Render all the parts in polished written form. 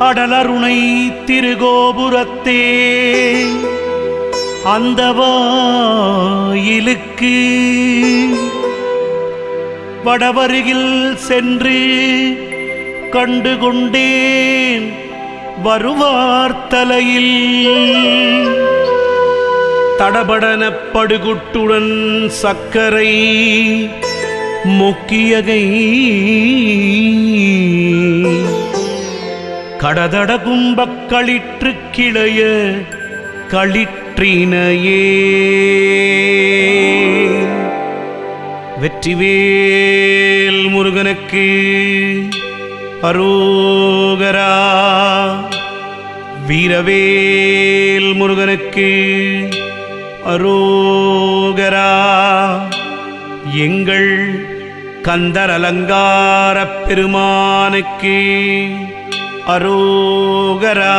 அடலருணை திருகோபுரத்தே அந்த வாயிலுக்கு வடவருகில் சென்று கண்டுகொண்டேன் வருவார் தலையில் தடபடன படுகுட்டுடன் சக்கரை மொக்கியகை கடதட கும்பக் களிற்று கிளைய களிற்றினையே வெற்றிவேல் முருகனுக்கு அரோகரா. வீரவேல் முருகனுக்கு அரோகரா. எங்கள் கந்தர் அலங்கார பெருமானுக்கு அரோகரா.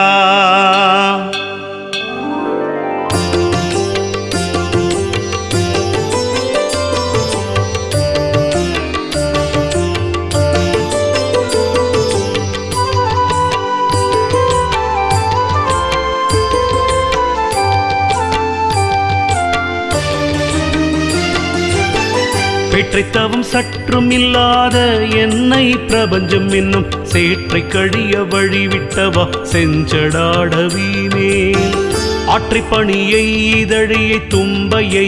பெற்றைத்தவும் சற்றும் இல்லாத என்னை பிரபஞ்சம் என்னும் சேற்றை கழிய வழிவிட்டவா செஞ்சடாடவீமே. ஆற்றை பணியை இதழியை தும்பையை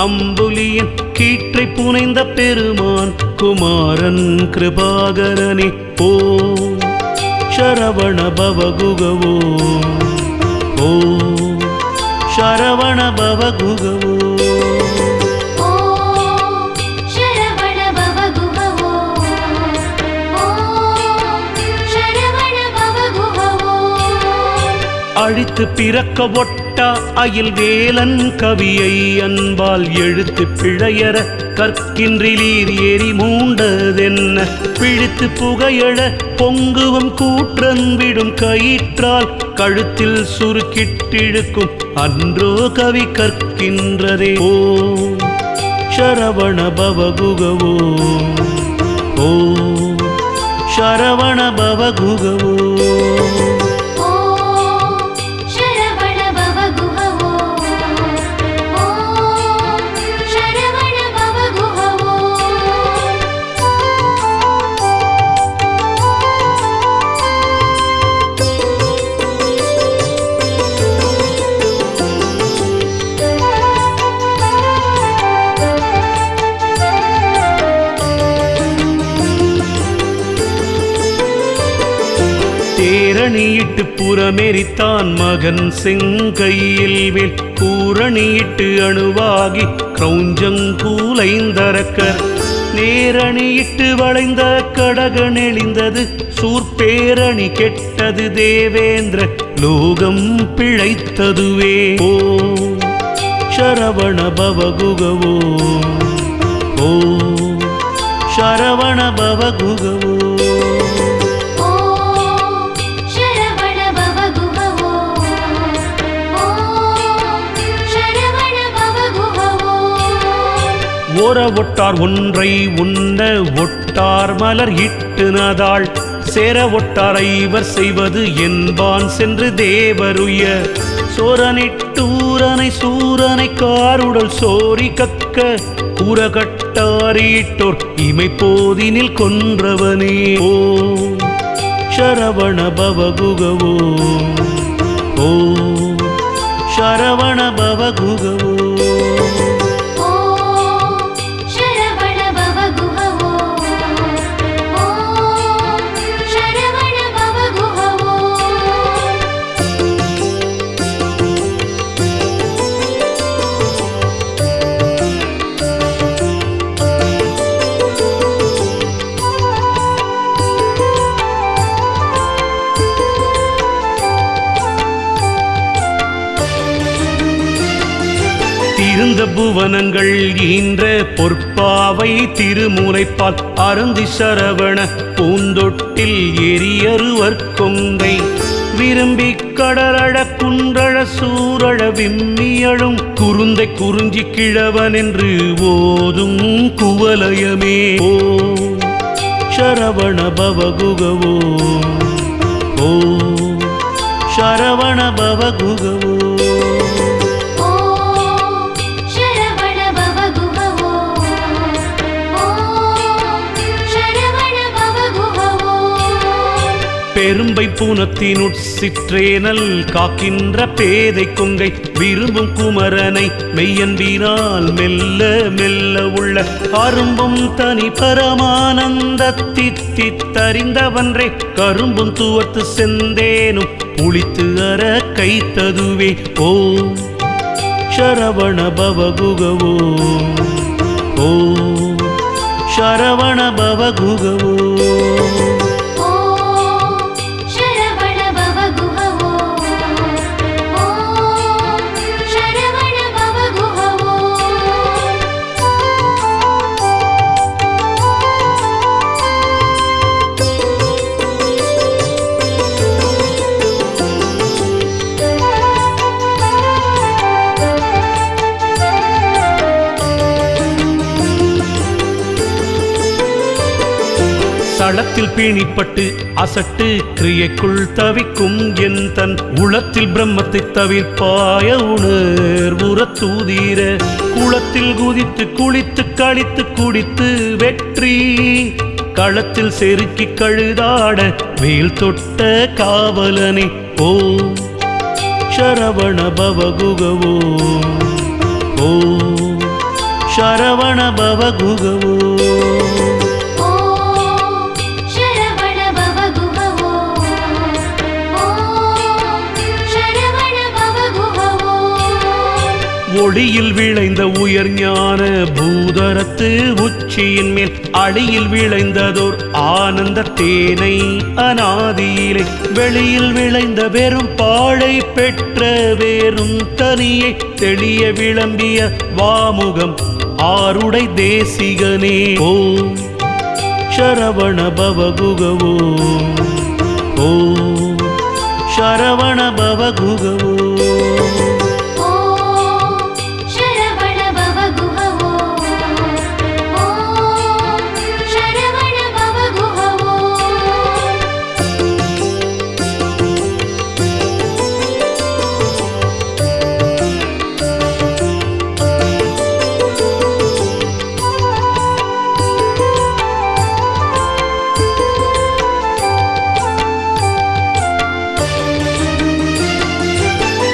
அம்புலியின் கீற்றை புனைந்த பெருமான் குமாரன் கிருபாகரனே ஓ சரவண பவகுகவோ ஓ சரவண பவகுகவோ அழித்து பிறக்க ஒட்டா அயில் வேலன் கவியை அன்பால் எழுத்து பிழையற கற்கின்றிலீர் ஏறி மூண்டதென்ன பிழித்து புகையழ பொங்குவம் கூற்றன் விடும் கயிற்றால் கழுத்தில் சுருக்கிட்டிழுக்கும் அன்றோ கவி கற்கின்றதே ஓ சரவண பவகுகவோ ஓ சரவண பவகுகவோ தேரணியிட்டு புறமெரித்தான் மகன் செங்கையில் வேல் கூரணியிட்டு அணுவாகி கிரௌஞ்சங்கூலைந்தரக்கர் நேரணியிட்டு வளைந்த கடக நெளிந்தது சூர்பேரணி கெட்டது தேவேந்திர லோகம் பிழைத்ததுவே ஓ சரவண பவகுகவோ ஓ சரவண பவகுகவோ ஓர ஒட்டார் ஒன்றை உண்ண ஒட்டார் மலர் இட்டுனதாள் சேர ஒட்டார் ஐவர் செய்வது என்பான் சென்று தேவருய சோரனிட்டூரனை சூரனை காருடல் சோரி கக்க கூறகட்டாரிட்டோர் இமை போதினில் கொன்றவனே ஓ சரவண பவகுகவோ ஓ சரவண பவகுகவோ இருந்த புவனங்கள் ஈன்ற பொற்பாவை திருமுனைப்பால் அருந்தி சரவண பூந்தொட்டில் எரியருவர் கொங்கை விரும்பி கடலழ குன்றழ சூரழ விம்மியழும் குருந்தை குறிஞ்சி கிழவன் என்று ஓதும் குவலயமே ஓ சரவண பவகுகவோ ஓ ಶರವಣ ಭವಗುಗವೋ பெரும்பை பூனத்தினுட்சிற்றேனல் காக்கின்ற பேதை கொங்கை விரும்பும் குமரனை மெய்யன்பினால் மெல்ல மெல்ல உள்ள அரும்பும் தனி பரமானந்தத்தித்தறிந்தவன்றே கரும்பும் துவத்து செந்தேனும் புளித்து அற கைத்ததுவே ஓ ಶರವಣ ಭವಗುಗವೋ ಓ ಶರವಣ ಭವಗುಗವೋ தளத்தில் பீணிப்பட்டு அசட்டு கிரியைக்குள் தவிக்கும் என் தன் உளத்தில் பிரம்மத்தை தவிர்ப்பாய உணர்வுற தூதீர குளத்தில் குதித்து குளித்து கழித்து குடித்து வெற்றி களத்தில் செருக்கி கழுதாட வேல் தொட்ட காவலனே ஓ ಶರವಣ ಭವಗುಗವೋ ಓ ಶರವಣ ಭವಗುಗವೋ ஒளியில் விளைந்த உயர் ஞான பூதரத்து உச்சியின் மேல் அடியில் விளைந்ததோர் ஆனந்த தேனை அநாதியிலே வெளியில் விளைந்த வெறும் பாழை பெற்ற வேறும் தனியை தெளிய விளம்பிய வாமுகம் ஆருடை தேசிகனே ஓ ಶರವಣ ಭವಗುಗವೋ ಓ ಶರವಣ ಭವಗುಗವೋ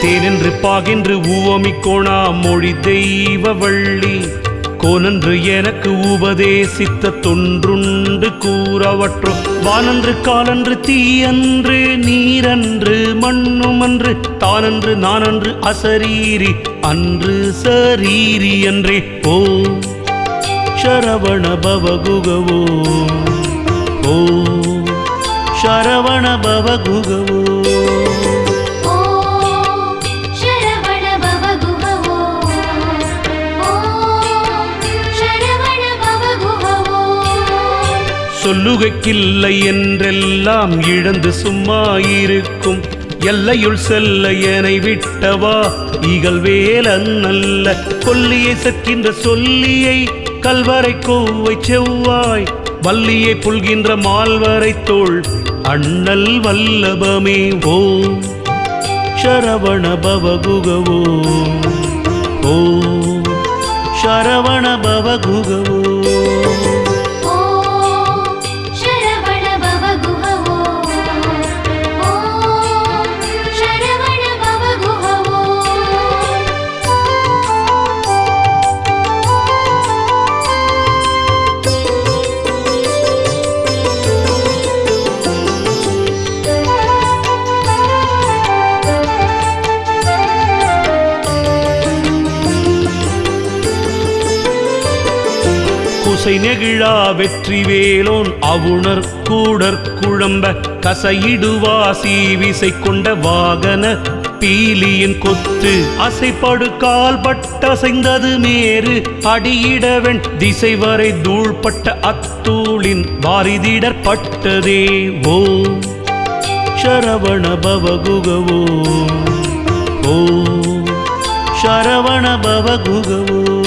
தேனென்று பாகென்று ஊவமி கோணா மொழி தெய்வ வள்ளி கோனன்று எனக்கு உபதேசித்த தொன்றுண்டு கூறவற்றோ வானன்று காலன்று தீயன்று நீரன்று மண்ணுமன்று தானன்று நானன்று அசரீரி அன்று சரீரி என்றே ஓ ಶರವಣ ಭವಗುಗವೋ ಓ ಶರವಣ ಭವಗುಗವೋ சொல்லுகைக்கில்லை என்றெல்லாம் இழந்து சும்மா இருக்கும் எல்லையுள் செல்ல எனை விட்டவா இகழ்வேலன் நல்ல கொல்லியை சற்கின்ற சொல்லியை கல்வரை கோவை செவ்வாய் வள்ளியை புல்கின்ற மால்வரை தோள் அண்ணல் வல்லபமே ஓ ಶರವಣ ಭವಗುಗವೋ ಓ ಶರವಣ ಭವಗುಗವೋ நெகிழா வெற்றி வேலோன் அவுணர் கூடற் குழம்ப கசையிடுவாசி விசை கொண்ட வாகன பீலியின் கொத்து அசைப்படு கால் பட்டசைந்தது மேறு அடியிடவெண் திசை வரை தூள்பட்ட அத்தூளின் வாரிதிடற்பட்டதே ஓ ಶರವಣ ಭವಗುಗವೋ ಓ ಶರವಣ ಭವಗುಗವೋ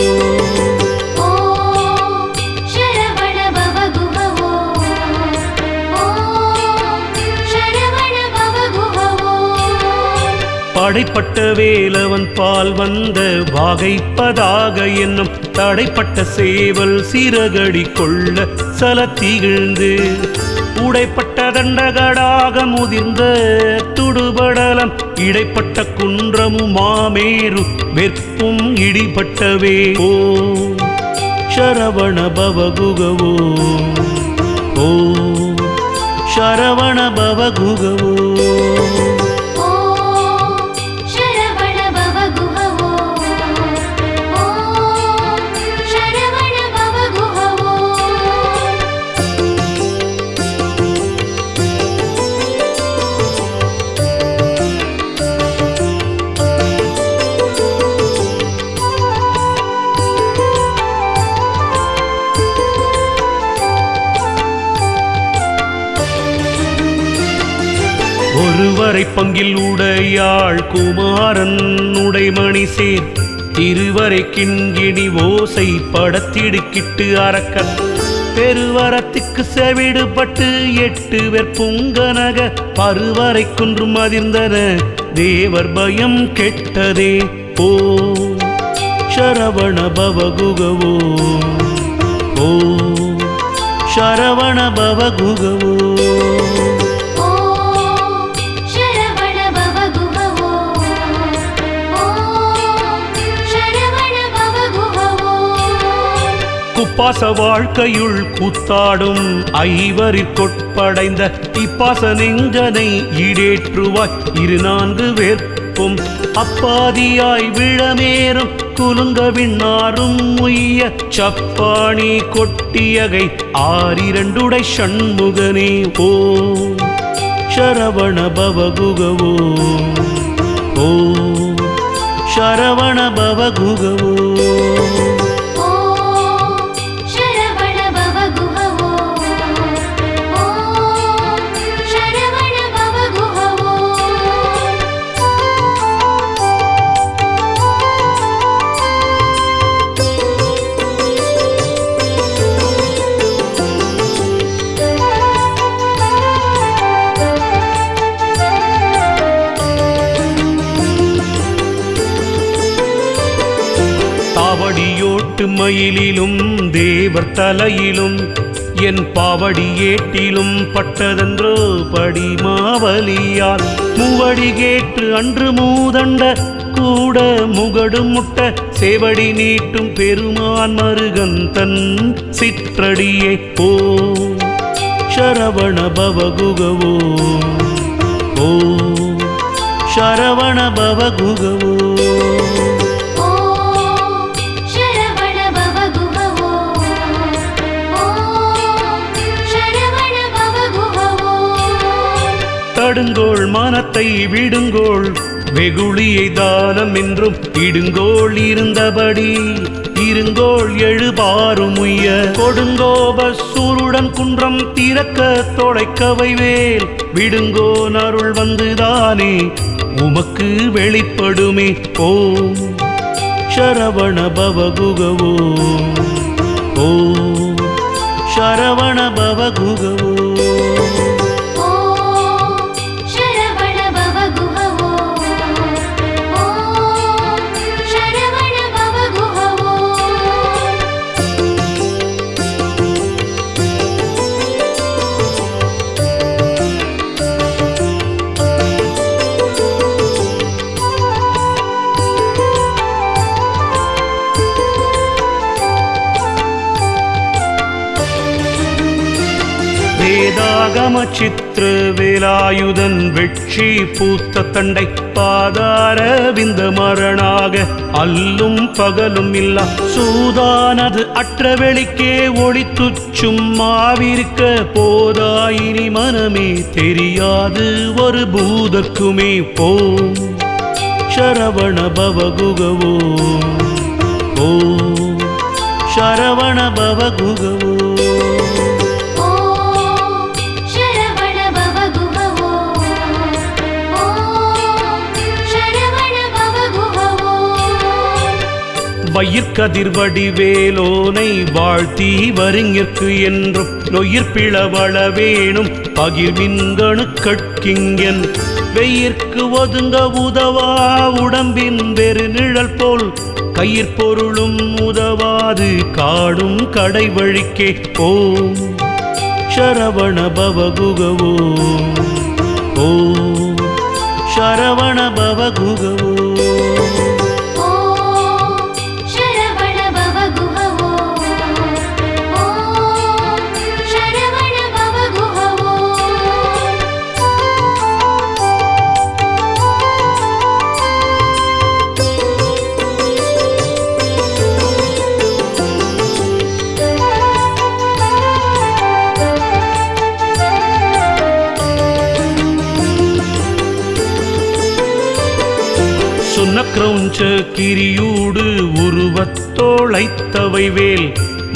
படைப்பட்ட வேலவன் பால் வந்த வாகைப்பதாக என்னும் தடைப்பட்ட சேவல் சிறகடி கொள்ள சலத்திகிழ்ந்து உடைப்பட்ட தண்டகடாக முதிர்ந்த துடுபடலம் இடைப்பட்ட குன்றமும் மாமேரு வெற்பும் இடிபட்டவே ஓ சரவண பவகுகவோ ஓ சரவண பவகுகவோ ஒருவரை பங்கில் உடையாள் குமாரன் உடைமணி சேர் இருவரை கிண்கிணி ஓசை படத்திடுக்கிட்டு அரக்கன் பெருவரத்துக்கு செவிடுபட்டு 8 வெற்புங்கனக பருவரை குன்றும் அதிர்ந்தன தேவர் பயம் கெட்டதே ஓ சரவண பவகுகவோ ஓ சரவண பவகுகவோ குப்பாச வாழ்க்கையுள் கூத்தாடும் ஐவரிற் கொட்படைந்த இப்பாச நெஞ்சனை ஈடேற்றுவாய் 4 வேற்பும் அப்பாதியாய் விழமேறும் குலுங்க விண்ணாரும் முய்ய சப்பாணி கொட்டியகை 6 சண்முகனே ஓ சரவண பவகுகவோ ஓ சரவண பவகுகவோ பாவடியோட்டு மயிலிலும் தேவர் தலையிலும் என் பாவடி ஏட்டிலும் பட்டதென்றோ படிமாவலியால் மூவடி கேட்டு அன்று மூதண்ட கூட முகடு முட்ட சேவடி நீட்டும் பெருமான் மருகன் தன் சிற்றடியே ஓ சரவண பவகுகவோ ஓ சரவண பவகுகவோ தடுங்கோள் மானத்தை விடுங்கோள் வெகுளியை தானம் என்றும் இடுங்கோள் இருந்தபடி இருங்கோள் எழுபாரும் உய்ய கொடுங்கோப சூருடன் குன்றம் திறக்க தொலைக்கவை வேல் விடுங்கோன் அருள் வந்துதானே உமக்கு வெளிப்படுமே ஓம் சரவண பவகுகவோ ஓ சரவண பவகுகவோ வேதாகம சித்திர வேலாயுதன் வெற்றி பூத்த தண்டை பாதார விந்த மரணாக அல்லும் பகலும் இல்லா சூதானது அற்ற வெளிக்கே ஒளித்து சும்மாவிருக்க போதாயினி மனமே தெரியாது ஒரு பூதற்குமே போம் சரவண பவகுகவோ ஓ சரவண பவகுகவோ வயிற்கதிர்வடி வேலோனை வாழ்த்தி வருங்கிற்கு என்றும் நொயிர்பிளவள வேணும் பகிர்வின்கணு கட்கிங்கன் வெயிற்கு ஒதுங்க உதவா உடம்பின் வெறு நிழல் போல் கையிற்பொருளும் உதவாது காடும் கடை வழிக்கே ஓம் சரவண பவகுகவோ ஓம் சரவண பவகுகவோ கிரௌஞ்ச கிரியூடு உருவத்தோளைத்தவை வேல்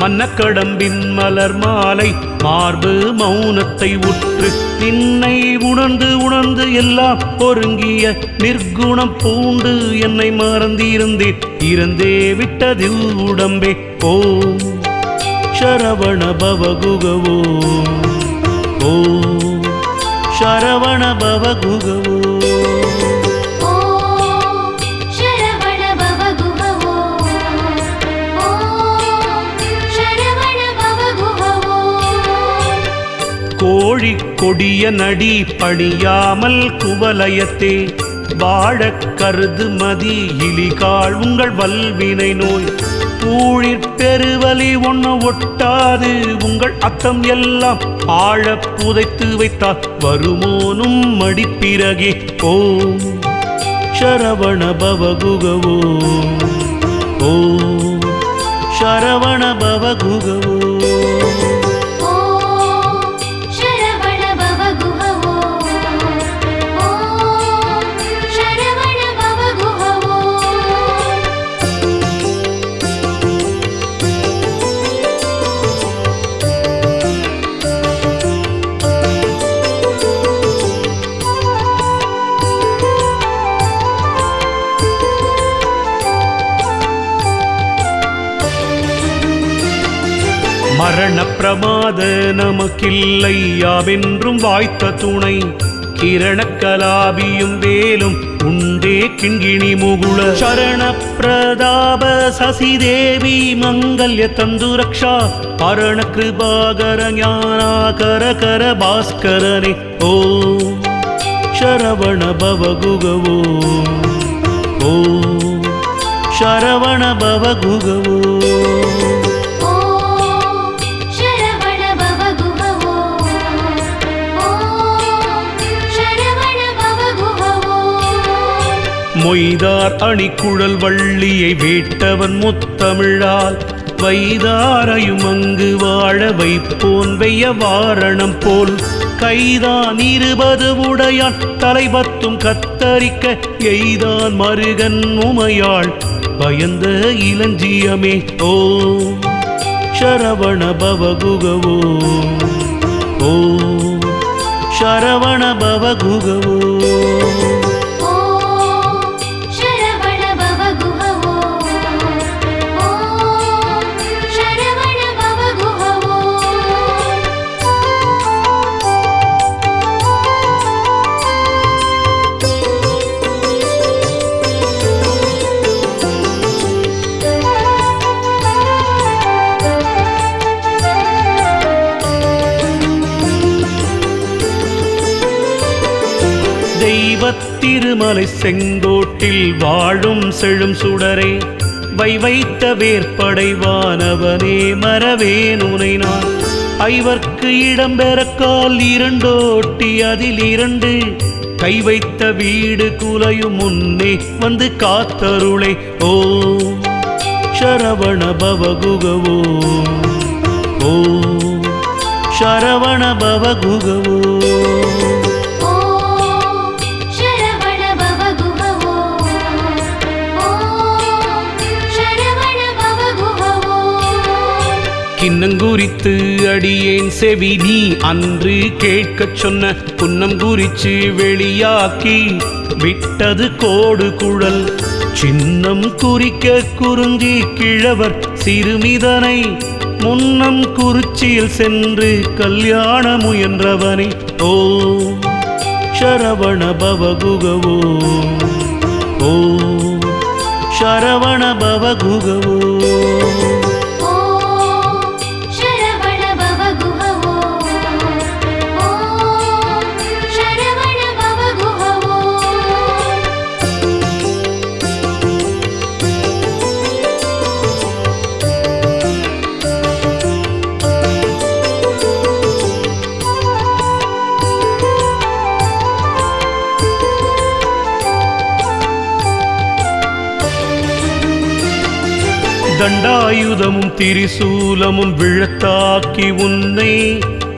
மன்னக்கடம்பின் மலர் மாலை மார்பு மௌனத்தை உற்று நின்னை உணர்ந்து உணர்ந்து எல்லாம் ஒருங்கிய நிர்குணம் பூண்டு என்னை மறந்திருந்தேன் இறந்தே விட்டதில் உடம்பே ஓம் சரவண பவகுகவோ ஓம் சரவண பவகுகவோ கோழி கொடிய நடி பணியாமல் குவலயத்தே வாழக் கருது மதி இலிகாள் உங்கள் வல்வினை நோய் ஊழிற் பெருவலி ஒண்ணு ஒட்டாது உங்கள் அத்தம் எல்லாம் ஆழ புதைத்து வைத்தால் வருமோனும் மடிப்பிறகே ஓம் சரவண பவகுகவோ ஓம் சரவண பவகுகவோ மரண பிரமாத நமக்கில்லை யாவென்றும் வாய்த்த துணை கிரணக்கலாபியும் வேலும் உண்டே கிண்கிணி முகுள சரண பிரதாப சசிதேவி மங்கல்ய தந்து ரக்ஷா அரண கிருபாகர ஞானாகர கர பாஸ்கரனே ஓம் சரவண பவகுகவோ ஓம் சரவண பவகுகவோ மொய்தார் அணிக்குழல் வள்ளியை வேட்டவன் முத்தமிழால் வைதாரையும் அங்கு வாழ வைப்போன் வெய்ய வாரணம் போல் கைதான் 20 உடையான் தலைபத்தும் கத்தரிக்க எய்தான் மருகன் உமையாள் பயந்த இளஞ்சியமே ஓம் சரவண பவகுகவோ ஓம் சரவண பவகுகவோ திருமலை செங்கோட்டில் வாழும் செழும் சுடரே வைத்த வேற்படைவானவனே மறவேன் உனை நான் ஐவர்க்கு இடம்பெறக்கால் 2 ஓட்டி அதில் 2 கை வைத்த வீடு குலையும் முன்னே வந்து காத்தருளை ஓம் சரவண பவகுகவோ ஓம் சரவண பவகுகவோ கிண்ணங்குறித்து அடியேன் செவி நீ அன்று கேட்கச் சொன்ன புன்னம் குறிச்சு வெளியாக்கி விட்டது கோடு குழல் சின்னம் குறிக்க குறிஞ்சி கிழவர் சிறுமிதனை முன்னம் குறிச்சியில் சென்று கல்யாண முயன்றவனை ஓம் ಶರವಣ ಭವಗುಗವೋ ಓಂ ಶರವಣ ಭವಗುಗವೋ தண்டாயுதமும் திரிசூலமும் விழத்தாக்கி உன்னை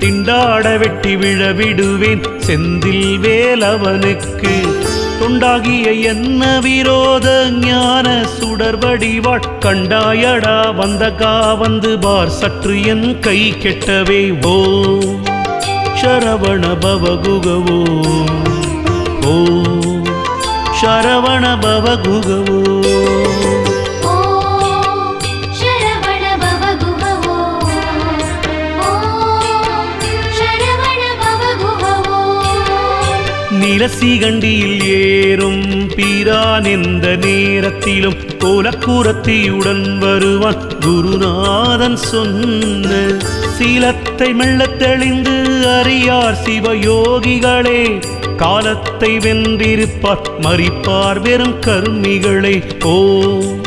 திண்டாட வெட்டி விழவிடுவேன் செந்தில் வேலவனுக்கு தொண்டாகிய என்ன விரோத ஞான சுடர்வடிவாள் கண்டாயடா வந்த காவந்து பார் சற்று என் கை கெட்டவே ஓம் ಶರವಣ ಭವಗುಗವೋ ಓಂ ಶರವಣ ಭವಗುಗವೋ நிலசிகண்டியில் ஏறும் பீரான் எந்த நேரத்திலும் கோலக்கூரத்தியுடன் வருவான் குருநாதன் சொன்ன சீலத்தை மெல்லத் தெளிந்து அறியார் சிவயோகிகளே காலத்தை வென்றிருப்பார் மறிப்பார் வெறும் கர்மிகளே ஓம்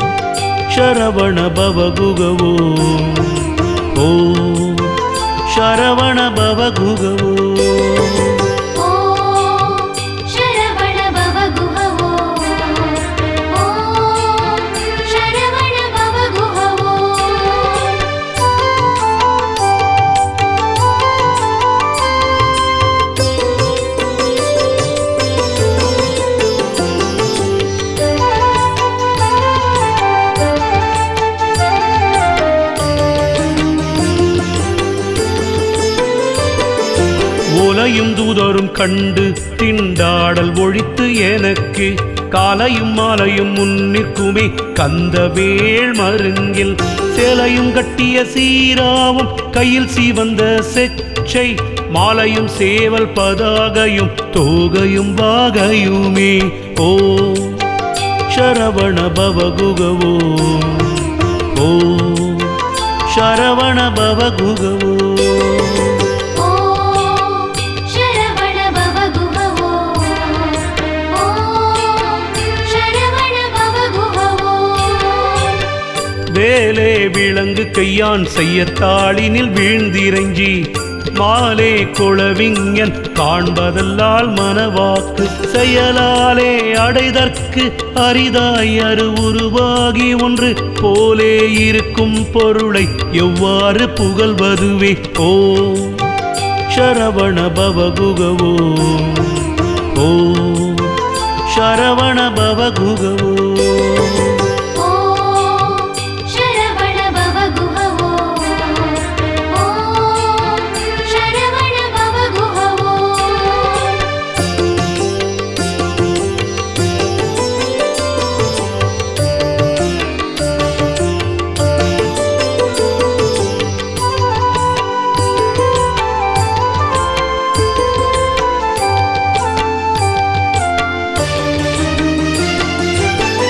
ಶರವಣ ಭವಗುಗವೋ ಓಂ ಶರವಣ ಭವಗುಗವೋ ஓலையும் தூதரும் கண்டு திண்டாடல் ஒழித்து எனக்கு காலையும் மாலையும் முன்னிற்குமே கந்தவேள் மருங்கில் சேலையும் கட்டிய சீராவும் கையில் சீவந்த செச்சை மாலையும் சேவல் பதாகையும் தோகையும் வாகையுமே ஓம் ಶರವಣ ಭವಗುಗವೋ ಓಂ ಶರವಣ ಭವಗುಗವೋ வேலே விளங்கு கையான் செய்யத்தாளினில் வீழ்ந்திரஞ்சி மாலே குளவிஞன் காண்பதல்லால் மனவாக்கு செயலாலே அடைதற்கு அரிதாய் அருவுருவாகி ஒன்று போலே இருக்கும் பொருளை எவ்வாறு புகழ்வதுவே ஓம் ಶರವಣ ಭವಗುಗವೋ ಓಂ ಶರವಣ ಭವಗುಗವೋ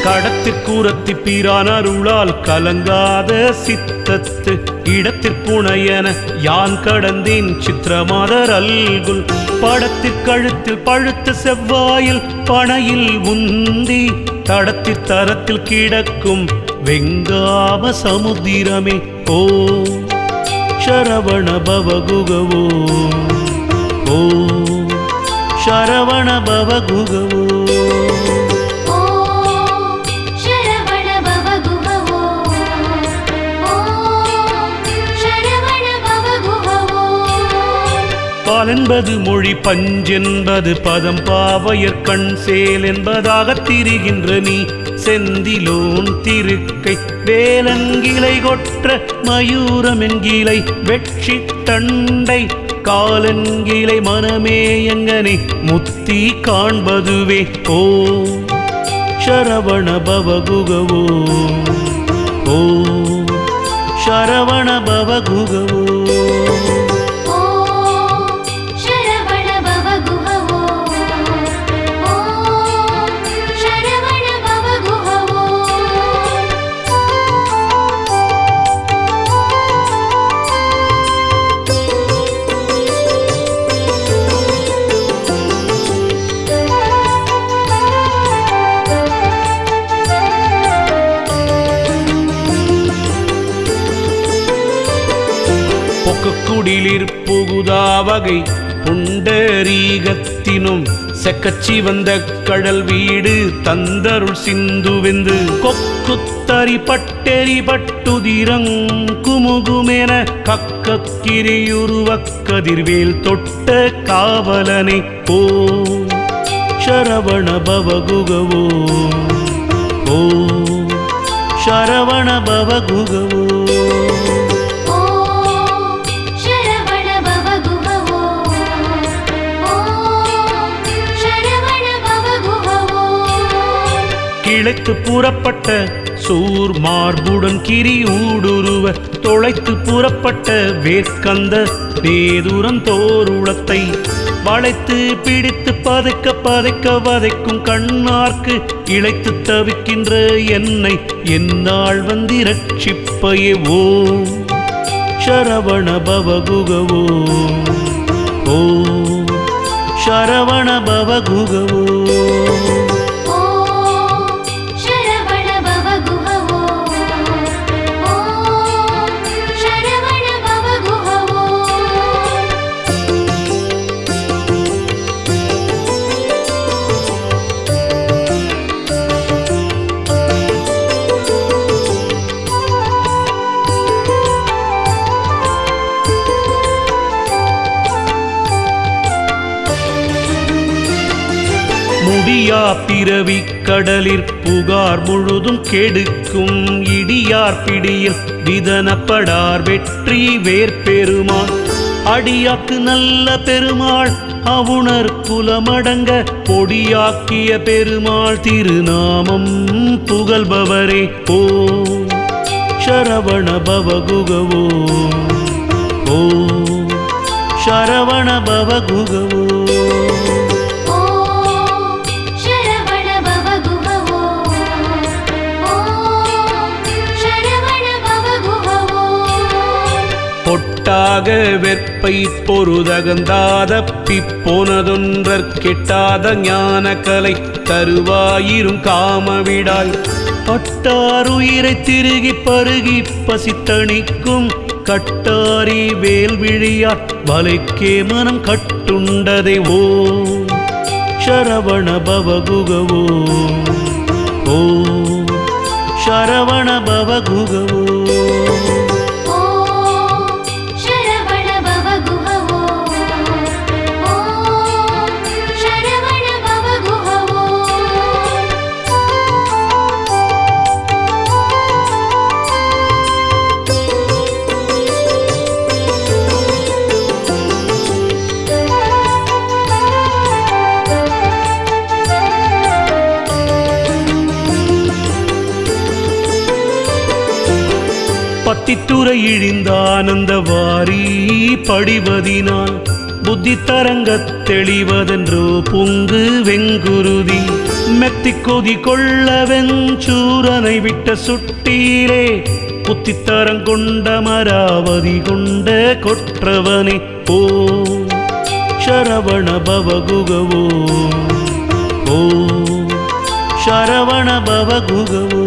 கடத்திற்கூரத்தி பீரான் அருளால் கலங்காத சித்தத்து இடத்திற்குணையன யான் கடந்தேன் சித்திரமாதர் அல்குல் படத்திற்கழுத்தில் பழுத்த செவ்வாயில் பனையில் உந்தி தடத்திற் தரத்தில் கிடக்கும் வெங்காம சமுத்திரமே ஓம் ಶರವಣ ಭವಗುಗವೋ ಓಂ ಶರವಣ ಭವಗುಗವೋ பாலென்பது மொழி பஞ்சென்பது பதம் பாவையர் கண் சேல் என்பதாக திரிகின்ற நீ செந்திலோன் திருக்கை வேலங்கிளை கொற்ற மயூரமென்கிளை வெட்சி தண்டை காலன்கிளை மனமே எங்கனே முத்தி காண்பதுவே ஓம் ಶರವಣ ಭವಗುಗವೋ ಓಂ ಶರವಣ ಭವಗುಗವೋ குடிலிற் புகுதாவகை புண்டரீகத்தினும் செக்கச்சி வந்த கடல் வீடு தந்தருள் சிந்துவெந்து கொக்குத்தரி பட்டெரி பட்டுதிரங் குமுகுமென கக்கக்கிரியுருவக் கதிர்வேல் தொட்ட காவலனை ஓ சரவண பவகுகவோ ஓ சரவண பவகுகவோ கிளைத்து புறப்பட்ட சூர் மார்புடன் கிரி ஊடுருவ தொலைத்து புறப்பட்ட வேர்க்கந்த வேதுரம் தோருளத்தை வளைத்து பிடித்து பதைக்க பதைக்க வதைக்கும் கண்ணார்க்கு இழைத்து தவிக்கின்ற என்னை என்னால் வந்து ரட்சிப்பையே ஓ சரவண பவகுகவோ ஓ சரவண பவகுகவோ முடியா பிறவி கடலிற் புகார் முழுதும் கெடுக்கும் இடியார் பிடியில் விதனப்படார் வெற்றி வேற்பெருமாள் அடியாக்கு நல்ல பெருமாள் அவுணர் குலமடங்க பொடியாக்கிய பெருமாள் திருநாமம் புகழ்பவரே ஓ சரவண பவகுகவோ ஓ சரவண பவகுகவோ பொட்டாக வெற்பை பொருதகந்தாதப்பி போனதொன்றற் கெட்டாத ஞான கலை தருவாயிரும் காமவிடாய் பட்டாருயிரை திருகி பருகி பசித்தணிக்கும் கட்டாரி வேல்விழியார் வலைக்கே மனம் கட்டுண்டதை ஓ சரவண பவகுகவோ ஓ சரவண பவகுகவோ பத்தித்துறை இழிந்தானந்த வாரி படிவதினால் புத்தி தரங்கத் தெளிவதென்றோ பொங்கு வெங்குருதி மெத்தி கொதி கொள்ள வெஞ்சூரனை விட்ட சுட்டீரே புத்தித்தரங்கொண்ட மராவதி கொண்ட கொற்றவனே ஓ சரவண பவகுகவோ ஓ சரவண பவகுகவோ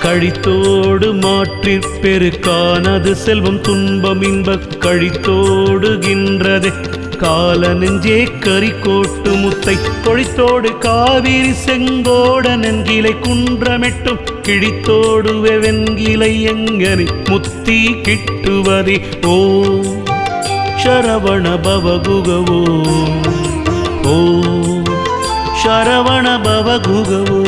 கழித்தோடு மாற்றிற் பெருக்கானது செல்வம் துன்பம் இன்பக் கழித்தோடுகின்றதே கால நெஞ்சே கரிக்கோட்டு முத்தை கொழித்தோடு காவிரி செங்கோட நென்கிளை குன்றமெட்டும் கிழித்தோடு வெண்கிளை எங்கனி முத்தி கிட்டுவதே ஓ சரவண பவகுகவோ ஓ சரவண பவகுகவோ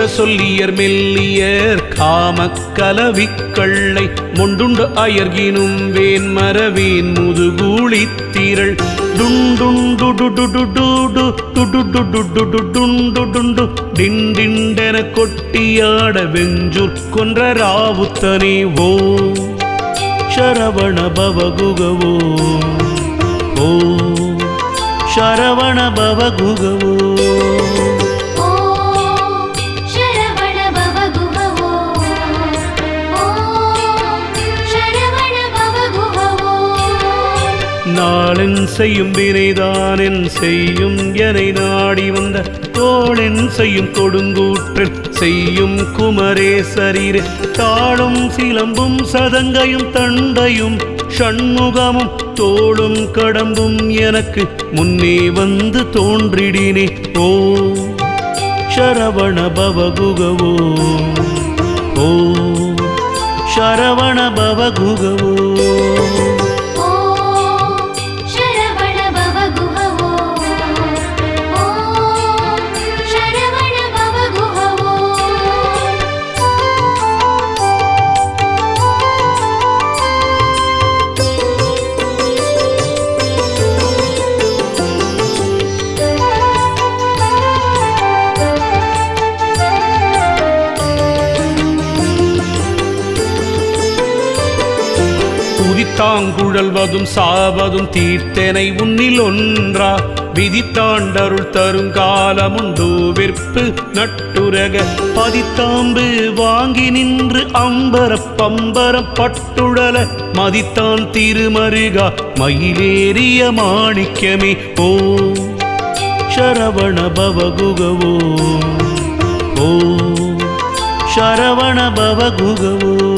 கொண்ட சொல்லியர் மெல்லியர் காமக்கலவிக்கள்ளை மொண்டுண்டு அயர்கினும் வேன்மரவேன் முதுகூழித்திரள் டிண்டென கொட்டியாட வெஞ்சூர் கொன்ற ராவுத்தனே ஓ சரவண பவகுகவோ ஓ சரவண பவகுகவோ நாளென் செய்யும் வினைதான் என் செய்யும் எனை நாடி வந்த தோளென் செய்யும் கொடுங்கூற்றன் செய்யும் குமரேசரீரே தாளும் சிலம்பும் சதங்கையும் தண்டையும் ஷண்முகமும் தோளும் கடம்பும் எனக்கு முன்னே வந்து தோன்றிடினே ஓ சரவண பவகுகவோ ஓ சரவண பவகுகவோ தாங்குழல்வதும் சாவதும் தீர்த்தனை உன்னில் ஒன்றா விதித்தாண்டருள் தருங்காலமுண்டோ வெற்பு நட்டுரக பதித்தாம்பு வாங்கி நின்று அம்பர பம்பரம் பட்டுழல மதித்தான் திருமருகா மயிலேறிய மாணிக்கமே ஓ சரவண பவகுகவோ ஓ சரவண பவகுகவோ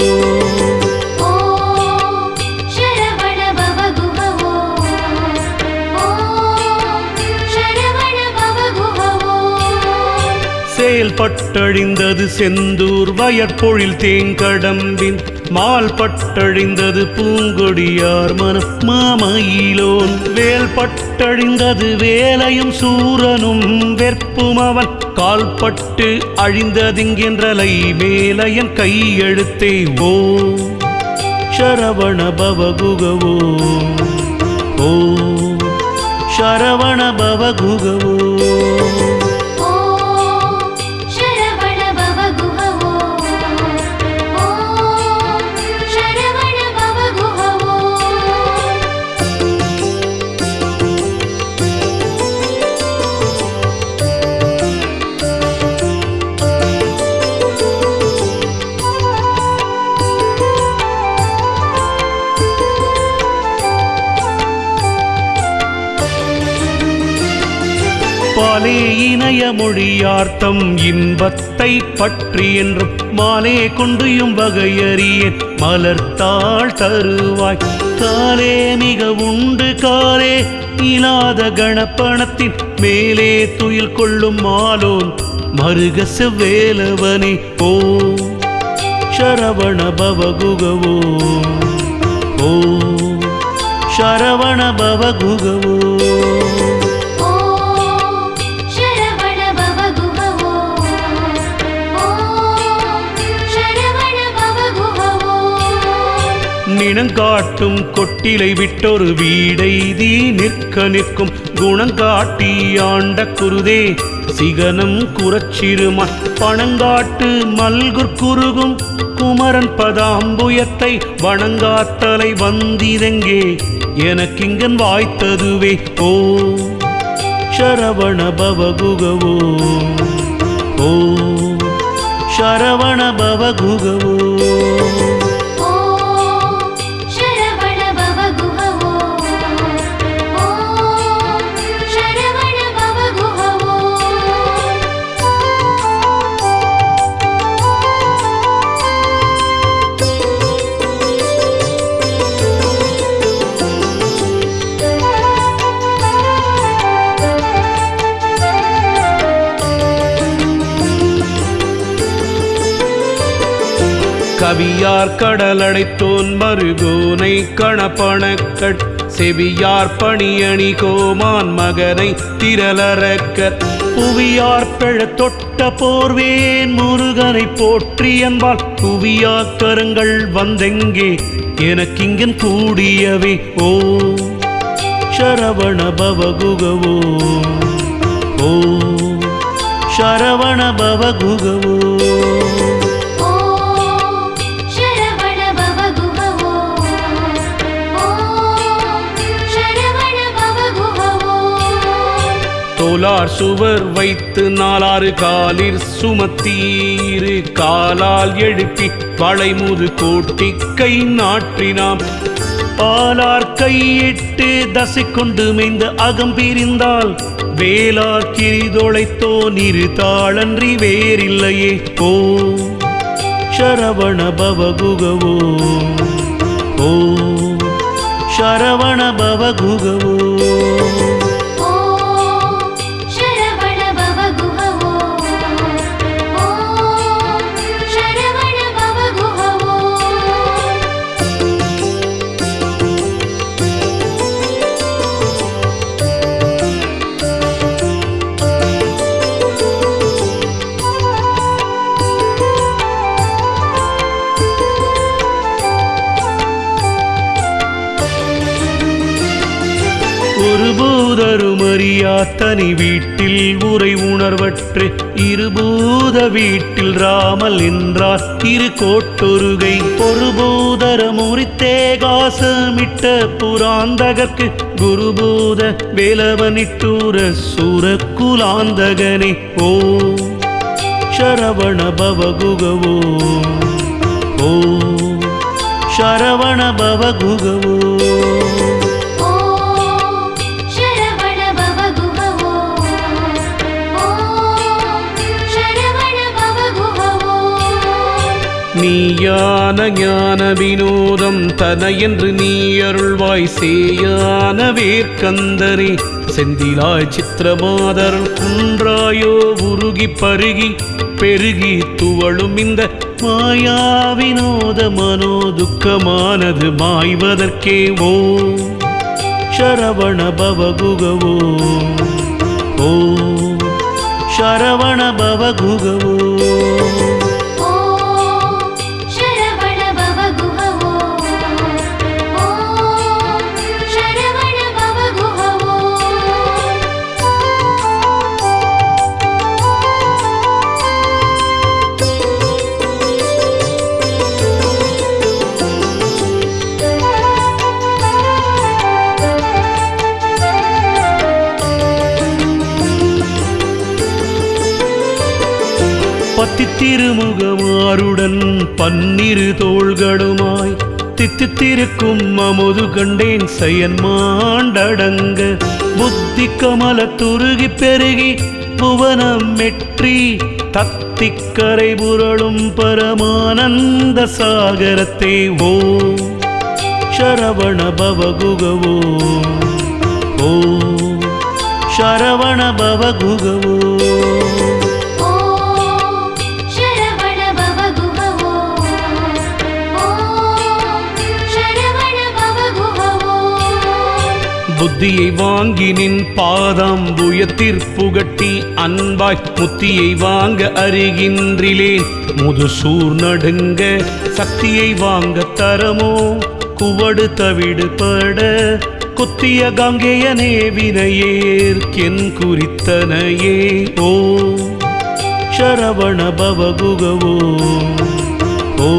பட்டழிந்தது செந்தூர் வயற்பொழில் தேங்கடம்பின் மால் பட்டழிந்தது பூங்கொடியார் மனம் மாமயிலோன் வேல் பட்டழிந்தது வேலையும் சூரனும் வெற்பும் அவன் கால்பட்டு அழிந்ததிங்கென்றலை மேலையன் கையெழுத்தே ஓ சரவண பவகுகவோ ஓ சரவண பவகுகவோ பாலே இணைய மொழியார்த்தம் இன்பத்தை பற்றி என்றும் மாலே கொண்டியும் வகையறியேன் மலர்த்தாள் தருவாய் காலே மிக உண்டு காலே இல்லாத கணப்பணத்தின் மேலே துயில் கொள்ளும் மாலோன் மருக செவ்வேலவனே ஓ சரவண பவகுகவோ ஓ சரவண பவகுகவோ நினங்காட்டும் கொட்டிலை விட்டொரு வீடைதி நிற்க நிற்கும் குணங்காட்டி ஆண்ட குருதே சிகனம் குறச்சிறுமன் பணங்காட்டு மல்குர் குருகும் குமரன் பதாம்புயத்தை வணங்காத்தலை வந்திதெங்கே எனக்கிங்கன் வாய்த்ததுவே ஓ சரவண பவகுகவோ ஓ சரவண பவகுகவோ கவியார் கடலடைத்தோன் மருகோனை கணப்பணக்கட் செவியார் பணியணி கோமான் மகனை திரளரக்கர் புவியார் பெழ தொட்ட போர்வேன் முருகனை போற்றி என்பால் புவியாக்கரங்கள் வந்தெங்கே எனக்கிங்கன் கூடியவே ஓ சரவண பவகுகவோ ஓ சரவண பவகுகவோ தோலார் சுவர் வைத்து நாலாறு காலிற் சுமத்தீரு காலால் எழுப்பி வளைமுது கோட்டி கை நாற்றினாம் பாலார் கையிட்டு தசை கொண்டு மெய்ந்த அகம் பிரிந்தால் வேளார் கிரிதொளைத்தோ நிறு தாளன்றி வேறில்லையே ஓ சரவண பவகுகவோ ஓ சரவண பவகுகவோ ஒருபூதருமறியா தனி வீட்டில் உரை உணர்வற்று இருபூத வீட்டில் ராமல் என்றார் இரு கோட்டொருகை ஒருபூதர முறித்தேகாசமிட்ட புராந்தகர்க்கு குருபூத வேலவனிட்டூர சுரக்குலாந்தகனே ஓ சரவண பவகுகவோ ஓ சரவண பவகுகவோ நீயான ஞான வினோதம் தனையென்று நீ அருள்வாய் சேயான வேர்க்கந்தரே செந்திலாய் சித்திரமாதர் குன்றாயோ உருகி பருகி பெருகி துவளும் இந்த மாயா வினோத மனோ துக்கமானது மாய்வதற்கே ஓ சரவண பவகுகவோ ஓ சரவண பவகுகவோ பத்தி திருமுகமாருடன் பன்னிரு தோள்களுமாய் தித்தித்திருக்கும் அமுது கண்டேன் செயன்மாண்டடங்க புத்தி கமல துருகி பெருகி புவனம் மெற்றி தத்திக்கரை புரளும் பரமானந்த சாகரத்தே ஓ சரவண பவகுகவோ ஓ சரவண பவகுகவோ புத்தியை வாங்கி நின் பாதம் புயத்திற்புகட்டி அன்பாய் முத்தியை வாங்க அருகின்றிலேன் முதுசூர் நடுங்க சக்தியை வாங்க தரமோ குவடு தவிடு பட குத்திய கங்கையனே வினையேற்கென் குறித்தனையே ஓ சரவண பவகுகவோ ஓ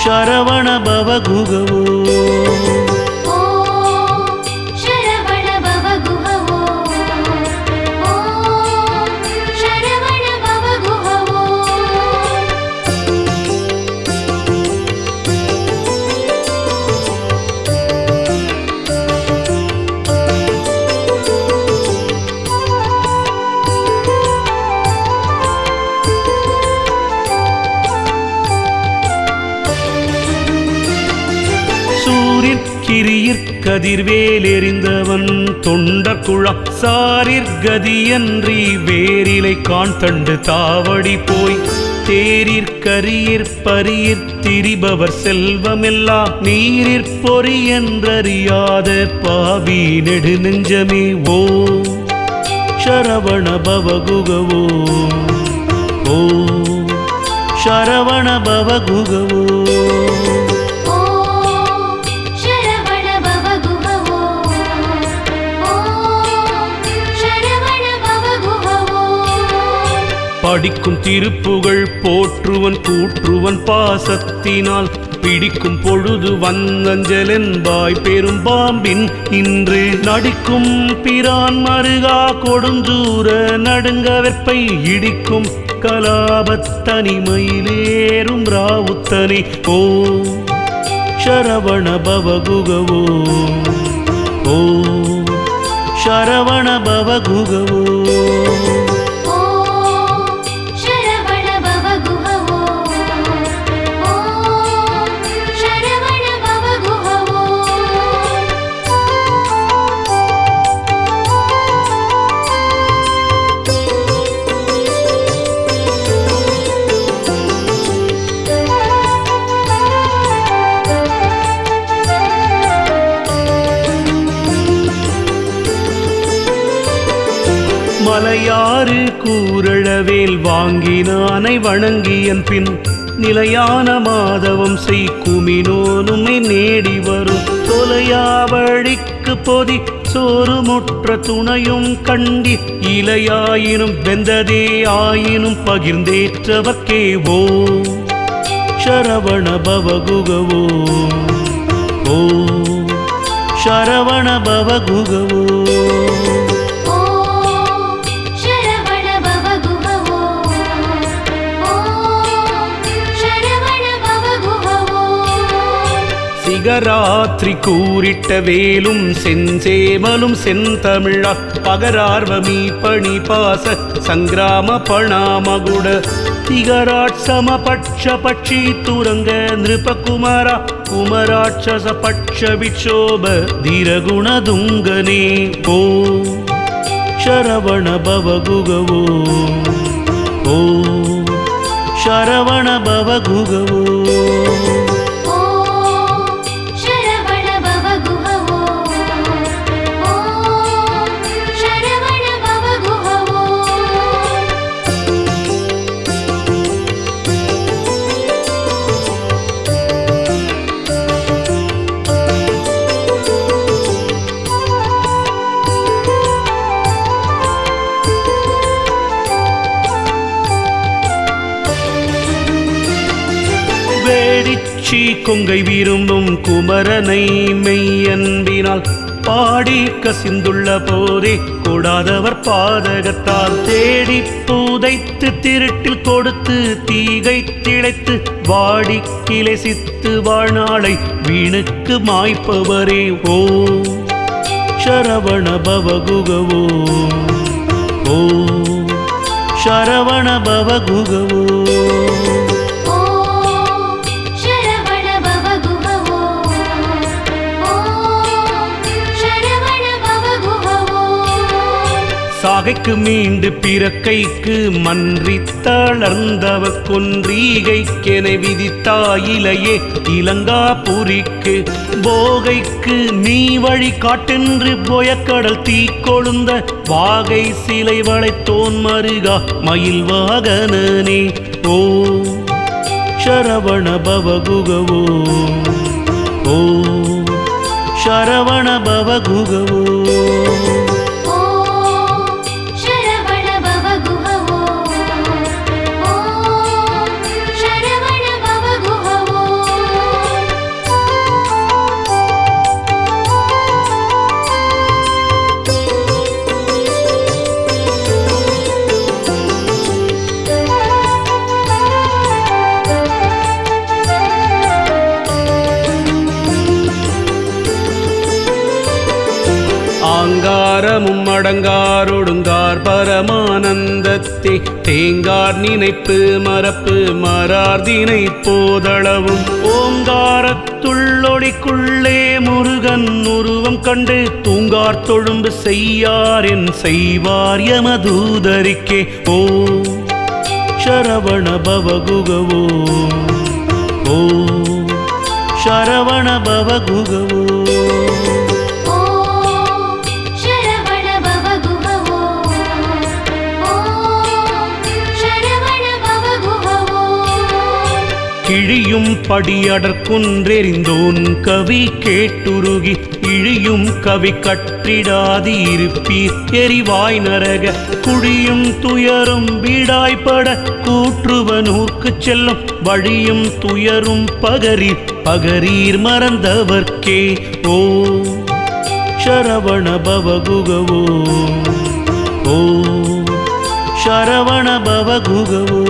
சரவண பவகுகவோ கிரியிற்கதிர்வேல் எறிந்தவன் தொண்டக்குழா சாரிற்கதியன்றி வேரிலை காண்தண்டு தாவடி போய் தேரிற்கரியிற் திரிபவர் செல்வமெல்லாம் நீரிற்பொறி என்றறியாத பாவி நெடு நெஞ்சமே ஓ ಶರವಣ ಭವಗುಗವೋ ಓಂ ಶರವಣ ಭವಗುಗವೋ படிக்கும் திருப்புகழ் போற்றுவன் கூற்றுவன் பாசத்தினால் பிடிக்கும் பொழுது வந்தஞ்சலென்பாய் பெரும் பாம்பின் இன்று நடிக்கும் பிரான் மருகா கொடுஞ்சூர நடுங்க வெப்பை இடிக்கும் கலாபத்தனிமயிலேறும் ராவுத்தனே ஓம் ಶರವಣ ಭವಗುಗವೋ ಓಂ ಶರವಣ ಭವಗುಗವೋ மலையாறு கூரழவேல் வாங்கினானை வணங்கியன் பின் நிலையான மாதவம் செய்குமினோனுமை நேடி வரும் தொலையாவழிக்கு பொதி சோறுமுற்ற துணையும் கண்டி இலையாயினும் வெந்ததே ஆயினும் பகிர்ந்தேற்றவர்க்கே ஓம் ಶರವಣ ಭವಗುಗವೋ ಓಂ ಶರವಣ ಭವಗುಗವೋ சிகராத்திரி கூறிட்ட வேலும் செஞ்சேமலும் செந்தமிழா பகரார்வமீ பணி பாச சங்கிராம பணாமகுட திகராட் சமபட்ச பட்சி துரங்க நிருபகுமாரா குமராட்சச பட்ச விட்சோப தீரகுணதுங்கனே ஓம் ಶರವಣ ಭವಗುಗವೋ ಓಂ ಶರವಣ ಭವಗುಗವೋ வேடிச்சி கொங்கை விரும்பும் குமரனை மெய்யன்பினால் பாடி கசிந்துள்ள போரே கொடாதவர் பாதகத்தால் தேடி பூதைத்து திருட்டில் கொடுத்து தீகை திளைத்து வாடி கிளைசித்து வாழ்நாளை வீணுக்கு மாய்ப்பவரே ஓம் ಶರವಣ ಭವಗುಗವೋ ಓಂ ಶರವಣ ಭವಗುಗವೋ சாகைக்கு மீண்டு பிறக்கைக்கு மன்றி தளர்ந்தவ கொன்றீகைக்கென விதித்தாயிலையே இலங்காபுரிக்கு போகைக்கு நீ வழி காட்டென்று போயக்கடல் தீ கொழுந்த வாகை சிலை வளைத்தோன் மருகா மயில் வாகனனே ஓம் ಶರವಣ ಭವಗುಗವೋ ಓಂ ಶರವಣ ಭವಗುಗವೋ ஆங்காரமும் அடங்காரொடுங்கார் பரமானந்தத்தே தேங்கார் நினைப்பு மரப்பு மரார்தினை போதளவும் ஓங்காரத்துள்ளொளிக்குள்ளே முருகன் உருவம் கண்டு தூங்கார் தொழும்பு செய்யார் என் செய்வார் யமதூதரிக்கே ஓம் ಶರವಣ ಭವಗುಗವೋ ಓಂ ಶರವಣ ಭವಗುಗವೋ கிழியும் படியடற்குன்றெறிந்தோன் கவி கேட்டுருகி இழியும் கவி கற்றிடாதிருப்பீர் எரிவாய் நரக குழியும் துயரும் வீடாய்ப்பட கூற்றுவனூர்க்குச் செல்லும் வழியும் துயரும் பகரீர் மறந்தவர்க்கே ஓ சரவண பவகுகவோ ஓ சரவண பவகுகவோ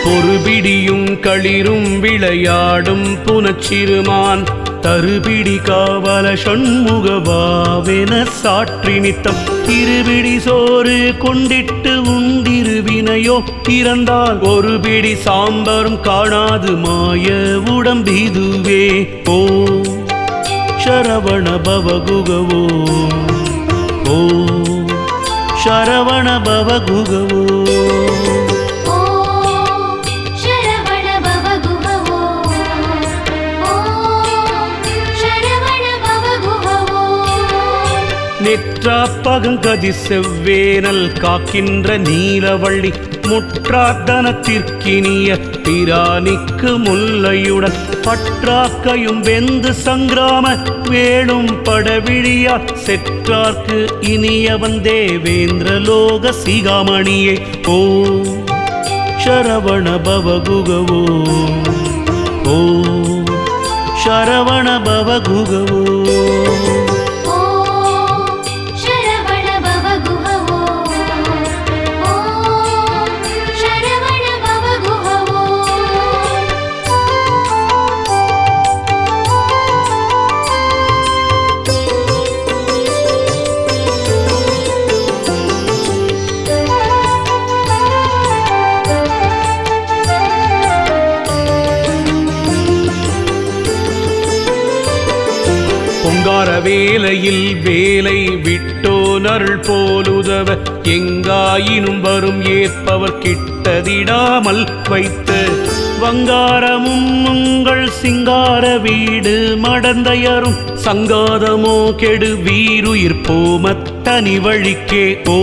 பொறுபிடியும் களிரும் விளையாடும் புனச்சிறுமான் தருபிடி காவல சண்முகவாவென சாற்றி நித்தம் திருபிடி சோறு கொண்டிட்டு உண்டிருவினையோ இறந்தால் ஒரு பிடி சாம்பரும் காணாது மாய உடம்பிதுவே ஓ சரவண பவகுகவோ ஓ சரவண பவகுகவோ நெற்றாப்பகங்கதி செவ்வேனல் காக்கின்ற நீலவள்ளி முற்றாத்தனத்திற்கினிய பிராணிக்கு முல்லையுடன் பற்றாக்கையும் வெந்து சங்கிராம வேளும் படவிழியா செற்றார்க்கு இனியவன் தேவேந்திரலோக சிகாமணியே ஓ சரவண பவகுகவோ ஓ சரவண பவகுகவோ பொங்கார வேலையில் வேலை விட்டோன் அருள் போலுதவ எங்காயினும் வரும் ஏற்பவர் கிட்டதிடாமல் வைத்த வங்காரமும் உங்கள் சிங்கார வீடு மடந்தையரும் சங்காதமோ கெடு வீருயிர் போமத்தனி வழிக்கே ஓ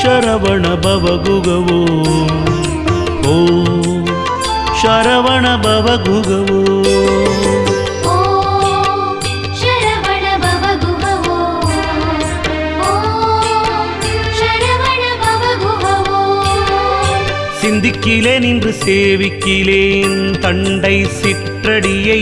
சரவண பவகுகவோ ஓ சரவண பவகுகவோ சிந்திக்கிலேன் இன்று சேவிக்கிலேன் தண்டை சிற்றடியை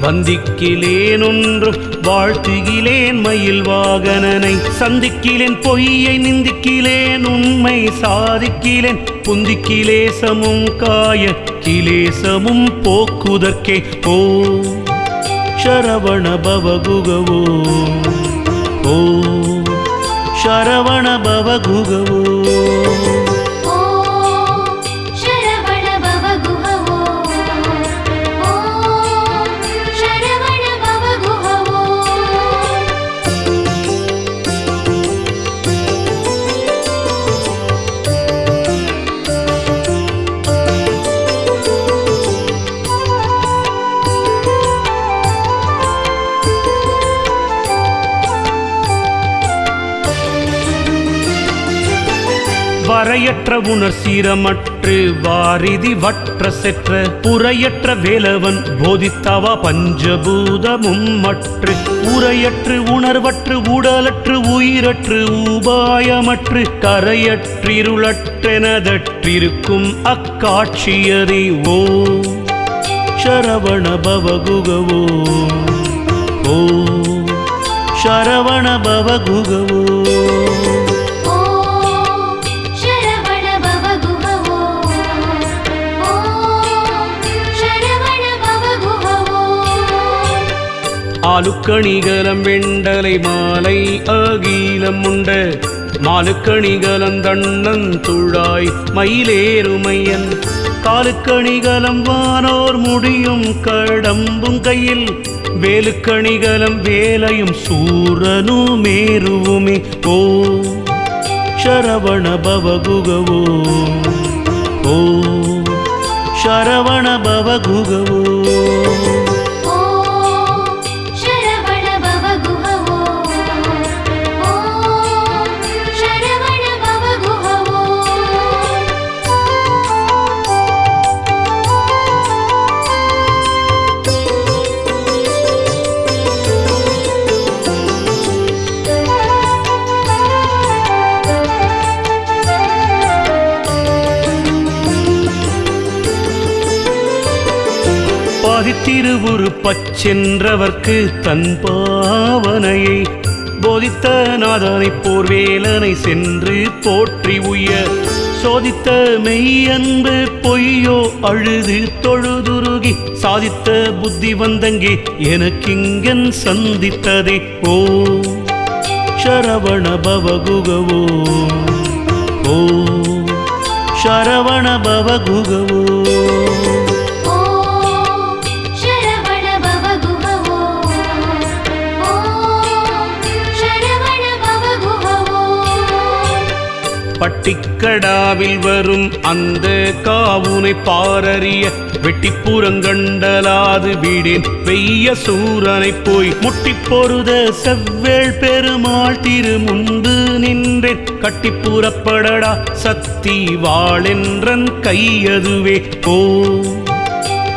வந்திக்கிலேன் ஒன்றும் வாழ்த்துகிலேன் மயில் வாகனனை சந்திக்கிலேன் பொய்யை நிந்திக்கிலேன் உண்மை சாதிக்கிலேன் புந்திக்கிலேசமும் காய கிலேசமும் போக்குதற்கே ஓ சரவண பவகுகவோ ஓ சரவண பவகுகவோ வரையற்ற உணர் சீரமற்று வாரிதி வற்ற செற்ற புறையற்ற வேலவன் போதித்தவா பஞ்சபூதமும் மற்று உரையற்று உணர்வற்று உடலற்று உயிரற்று உபாயமற்று கரையற்றிருளற்றெனதற்றிருக்கும் அக்காட்சியதை ஓ சரவண பவகுகவோ ஓ சரவண பவகுகவோ ஆலுக்கணிகலம் வெண்டலை மாலை அகீலம் உண்ட மாலுக்கணிகலம் தண்ணன் துழாய் மயிலேறுமையன் காலுக்கணிகலம் வானோர் முடியும் கடம்பும் கையில் வேலுக்கணிகலம் வேலையும் சூரனும் மேருவுமே ஓ சரவண பவகுகவோ ஓ சரவண பவகுகவோ திருவுரு பச்சென்றவர்க்கு தன் பாவனையை போதித்த நாதனை போர்வேலனை சென்று போற்றி உய சோதித்த மெய்யன்பு பொய்யோ அழுது தொழுதுருகி சாதித்த புத்தி வந்தங்கே எனக்கிங்கன் சந்தித்ததே ஓ சரவண பவகுகவோ ஓ சரவண பவகுகவோ பட்டிக்கடாவில் வரும் அந்த காவுனை பாரறிய வெட்டிப்புறங்கண்டலாது வீடேன் வெய்ய சூரனை போய் முட்டி பொருத செவ்வேள் பெருமாள் திரு முன்பு நின்றேன் கட்டி புறப்படடா சக்தி வாளென்றன் கையதுவே ஓ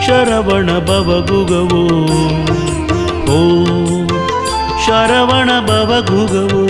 சரவண பவகுகவோ ஓ சரவண பவகுகவோ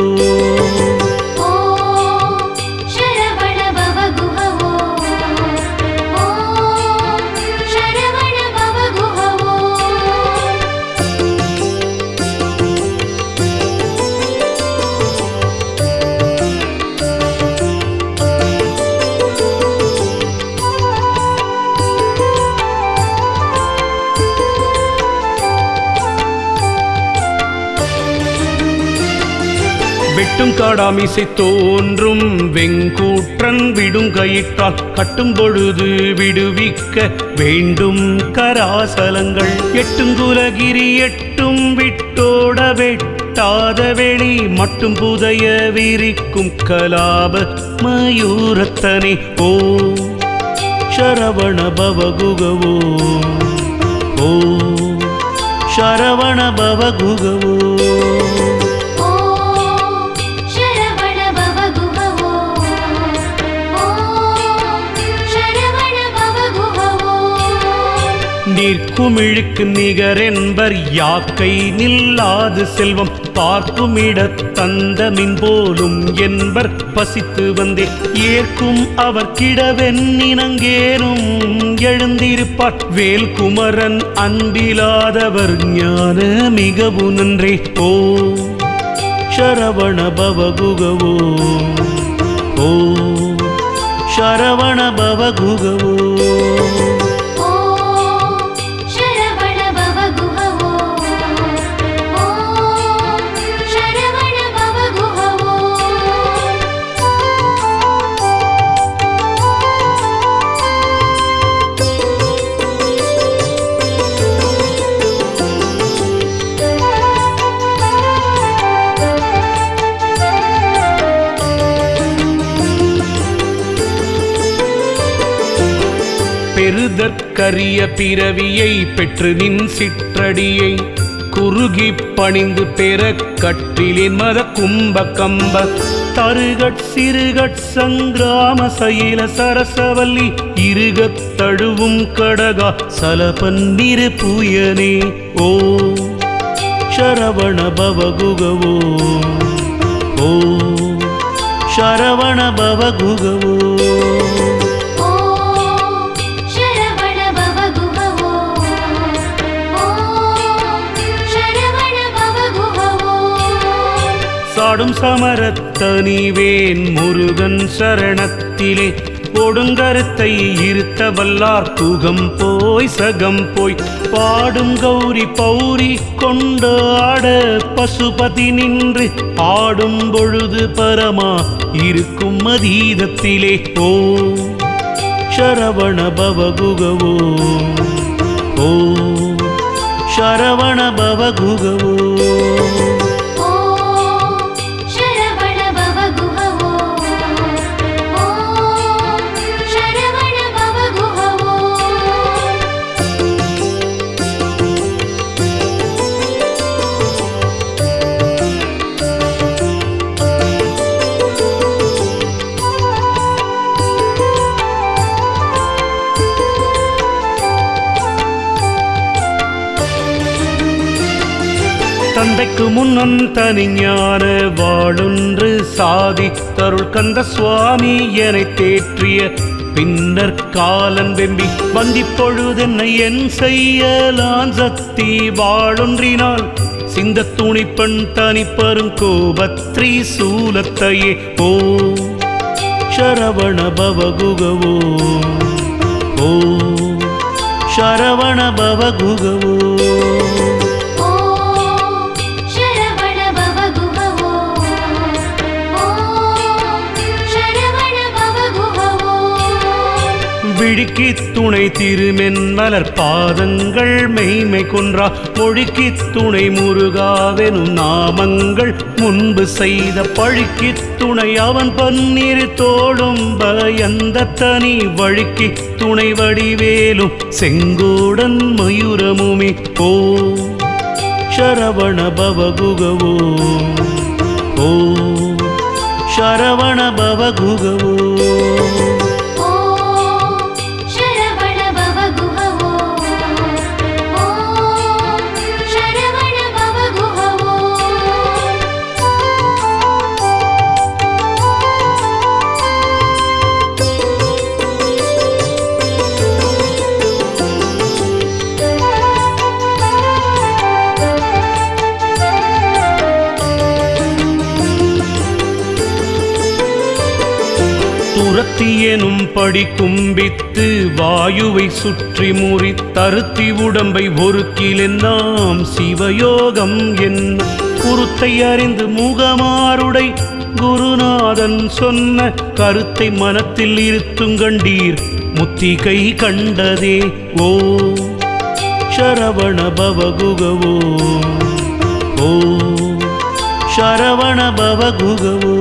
வெட்டும் காடாமிசை தோன்றும் வெங்கூற்றன் விடுங்கயிற்றால் கட்டும் பொழுது விடுவிக்க வேண்டும் கராசலங்கள் எட்டுங்குலகிரி எட்டும் விட்டோட வெட்டாத வெளி மட்டும் புதைய விரிக்கும் கலாப மயூரத்தனே ஓ சரவண பவகுகவோ ஓ சரவண பவகுகவோ நீர்க்குமிழுக்கு நிகரென்பர் யாக்கை நில்லாது செல்வம் பார்க்குமிடத் தந்தமின் போலும் என்பர் பசித்து வந்தே ஏற்கும் அவர் கிடவென்னினங்கேனும் எழுந்திருப்பார் வேல்குமரன் அன்பிலாதவர் ஞான மிகவும் நன்றே ஓ சரவண பவகுகவோ ஓ சரவண பவகுகவோ பெறுதற்கரிய பிறவியை பெற்று நின் சிற்றடியை குறுகி பணிந்து பெற கற்றிலின் மத கும்ப கம்ப தருகட் சிறுகட் சங்கிராம சயில சரசவல்லி இருகத் தழுவும் கடகா சலபன்னிரு பூயனே ஓ சரவண பவகுகவோ ஓ சரவண பவகுகவோ சாடும் சமரத்தனிவேன் முருகன் சரணத்திலே கொடுங்கருத்தை இருத்த வல்லார் குகம் போய் சகம் போய் பாடும் கௌரி பௌரி கொண்டாட பசுபதி நின்று ஆடும் பொழுது பரமா இருக்கும் அதீதத்திலே ஓ ಶರವಣ ಭವಗುಗವೋ ಓಂ ಶರವಣ ಭವಗುಗವೋ தந்தைக்கு முன்னன் தனிஞான வாழொன்று சாதி தருள் கந்த சுவாமி என தேற்றிய பின்னர் காலன் வெம்பி வந்தி பொழுதென்னை என் செய்யலான் சக்தி வாழொன்றினால் சிந்த துணிப்பெண் தனிப்பெரும் கோபத்ரி சூலத்தையே ஓ சரவண பவகுகவோ ஓ சரவண பவகுகவோ விழிக்கு துணை திருமென் மலர் பாதங்கள் மெய்மை கொன்றா மொழிக்கு துணை முருகாவெனும் நாமங்கள் முன்பு செய்த பழிக்கு துணை அவன் பன்னீர் தோடும் பயந்த தனி வழிக்கு துணை வடிவேலும் செங்கோடன் மயூரமுமி ஓ சரவண பவகுகவோ ஓ சரவண பவகுகவோ துரத்தியெனும் படி கும்பித்து வாயுவை சுற்றி முறி தருத்தி உடம்பை ஒருக்கிலெல்லாம் சிவயோகம் என்ன குருத்தை அறிந்து முகமாருடை குருநாதன் சொன்ன கருத்தை மனத்தில் இருத்துங்கண்டீர் முத்திகை கண்டதே ஓ சரவண பவகுகவோ ஓ சரவண பவகுகவோ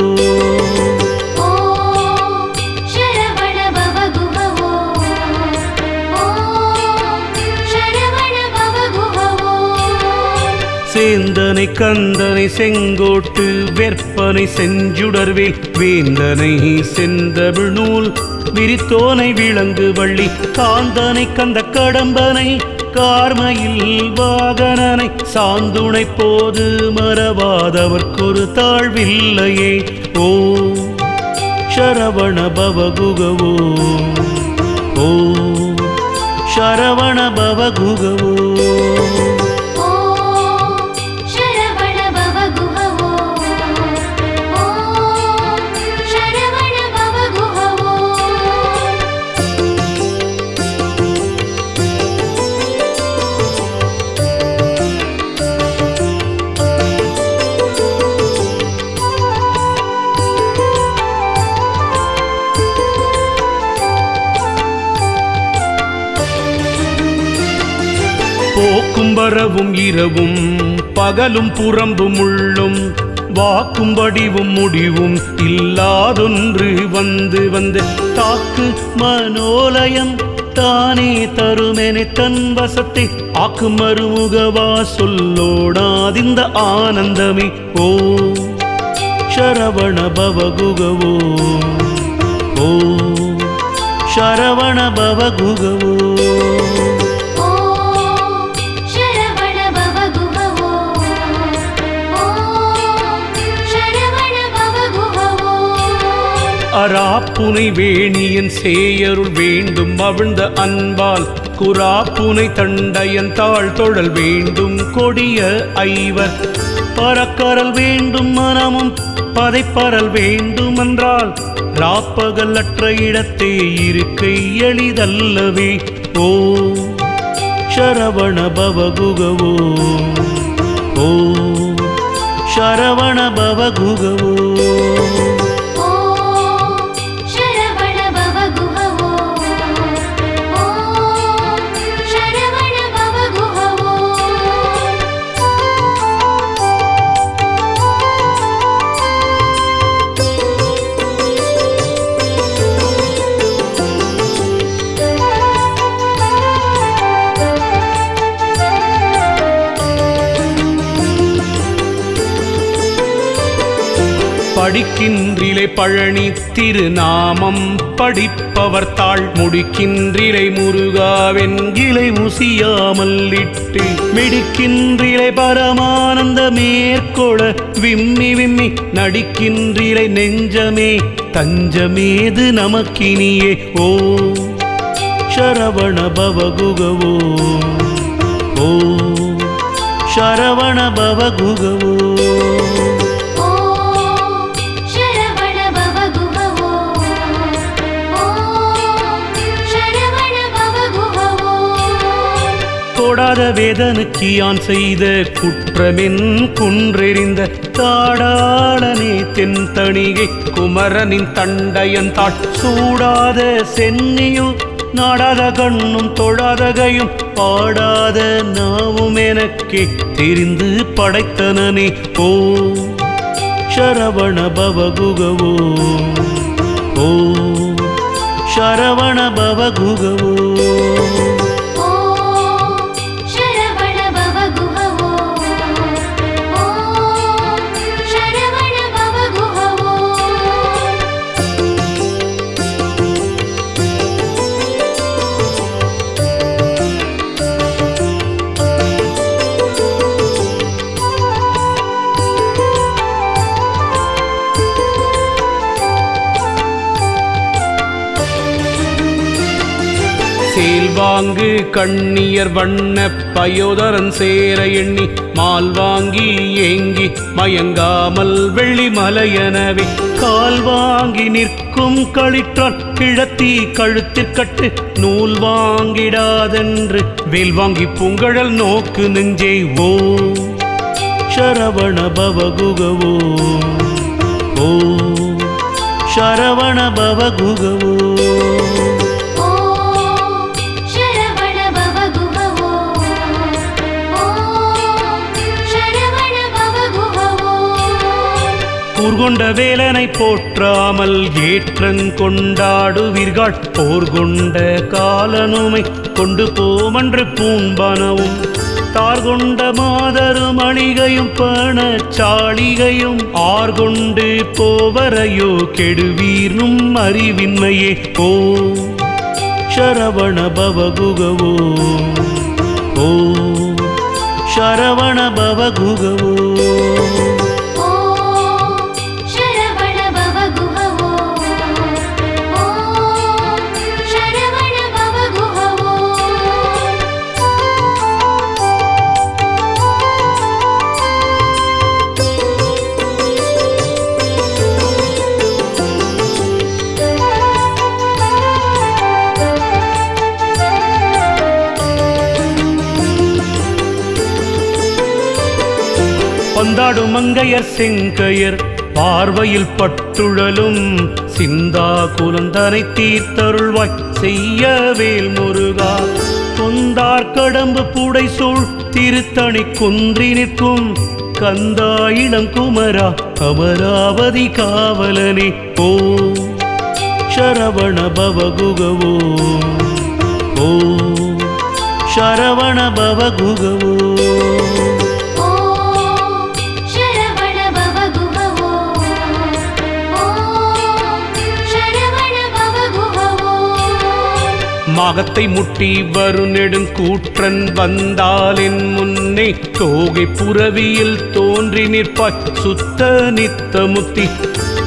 சேந்தனை கந்தனை செங்கோட்டு வெற்பனை செஞ்சுடர்வேல் வேந்தனை செந்தமிழ் நூல் விரித்தோனை விலங்கு வள்ளி காந்தனை கந்த கடம்பனை கார்மையில் வாகனனை சாந்துணை போது மறவாதவர்க்கொரு தாழ்வில்லையே ஓ சரவண பவகுகவோ ஓ சரவண பவகுகவோ போக்கும் வரவும் இரவும் பகலும் புறம்பும் உள்ளும் வாக்கும் வடிவும் முடிவும் இல்லாதொன்று வந்து வந்து தாக்கு மனோலயம் தானே தருமெனை தன் வசத்தை ஆக்கு மறுமுகவா சொல்லோடாதிந்த ஆனந்தமே ஓ சரவண பவகுகவோ ஓ சரவண பவகுகவோ அராப்புனை வேணியன் சேயருள் வேண்டும் அவிழ்ந்த அன்பால் குராப்புனை தண்டையன் தாழ் தொழல் வேண்டும் கொடிய ஐவர் பறக்கரல் வேண்டும் மனமும் பதைப்பரல் வேண்டுமென்றால் ராப்பகலற்ற இடத்தே இருக்கை எளிதல்லவே ஓ சரவண பவகுகவோ ஓ சரவண பவகுகவோ படிக்கின்றிலை பழனி திருநாமம் படிப்பவர் தாள் முடிக்கின்றிலை முருகாவென்கிளை முசியாமல் இட்டு மிடிக்கின்றிலை பரமானந்த மேற்கொள விம்மி விம்மி நடிக்கின்றிலை நெஞ்சமே தஞ்சமேது நமக்கினியே ஓ சரவண பவகுகவோ ஓ சரவண பவகுகவோ கோடாத வேதனுக்கு யான் செய்த குற்றமென் குன்றெறிந்த தாடாளனே தென்தணிகை குமரனின் தண்டையன் தாள் சூடாத சென்னியும் நாடாத கண்ணும் தொழாதகையும் பாடாத நாவும் எனக்கே தெரிந்து படைத்தனனே ஓ சரவண பவகுகவோ ஓ சரவண பவகுகவோ சேல்வாங்கு கண்ணியர் வண்ண பயோதரன் சேர எண்ணி மால் வாங்கி ஏங்கி மயங்காமல் வெள்ளி மலையனவே கால் வாங்கி நிற்கும் களிற்றான் கிழத்தி கழுத்திற்கட்டு நூல் வாங்கிடாதென்று வேல் வாங்கி பூங்கழல் நோக்கு நெஞ்சே ஓ சரவண பவகுகவோ ஓ சரவண பவகுகவோ கூர்கொண்ட வேலனை போற்றாமல் ஏற்றன் கொண்டாடுவீர்கள் போர்கொண்ட காலனுமை கொண்டு போமன்று பூம்பனவும் தார்கொண்ட மாதரும் அணிகையும் பணச்சாளிகையும் ஆர்கொண்டு போவரையோ கெடுவீர்னும் அறிவின்மையே ஓ சரவண பவகுகவோ ஓ சரவண பவகுகவோ பந்தாடும் மங்கையர் செங்கையர் பார்வையில் பட்டுழலும் சிந்தா குலந்தனை தீர்த்தருள்வாய் செய்ய வேல் முருகா கொந்தார் கடம்பு புடை சூழ் திருத்தணி குன்றி நிற்கும் கந்தா இளம் குமரா அமராவதி காவலனே ஓ சரவண பவகுகவோ ஓ சரவண பவகுகவோ மாகத்தை முட்டி வரு நெடுங்கூற்றன் வந்தால் என் முன்னே தோகை புறவியில் தோன்றி நிற்பாய் சுத்த நித்த முத்தி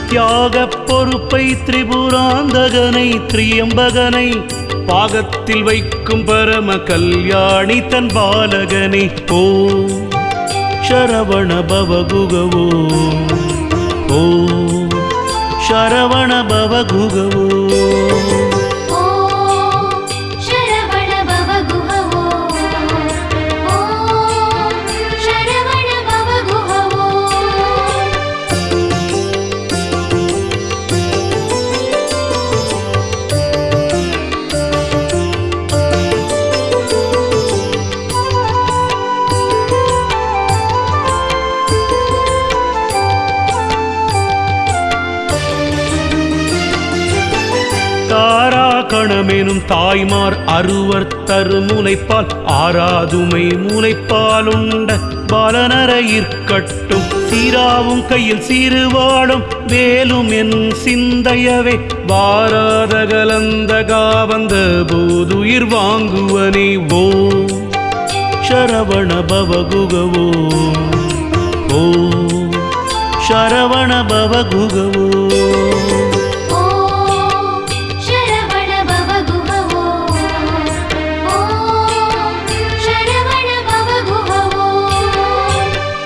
தியாக பொறுப்பை திரிபுராந்தகனை திரியம்பகனை பாகத்தில் வைக்கும் பரம கல்யாணி தன் பாலகனே ஓ சரவண பவகுகவோ ஓ சரவண பவகுகவோ அருளும் தாய்மார் அருவர் தரு முலைப்பால் ஆராதுமை முலைப்பால் உண்ட பாலனரையிற்கட்டும் சீராவும் கையில் சீருவாடும் வேலும் என் சிந்தையவே வாராத கலந்த காவந்த போதுயிர் வாங்குவனே ஓ சரவண பவகுகவோ ஓ சரவண பவகுகவோ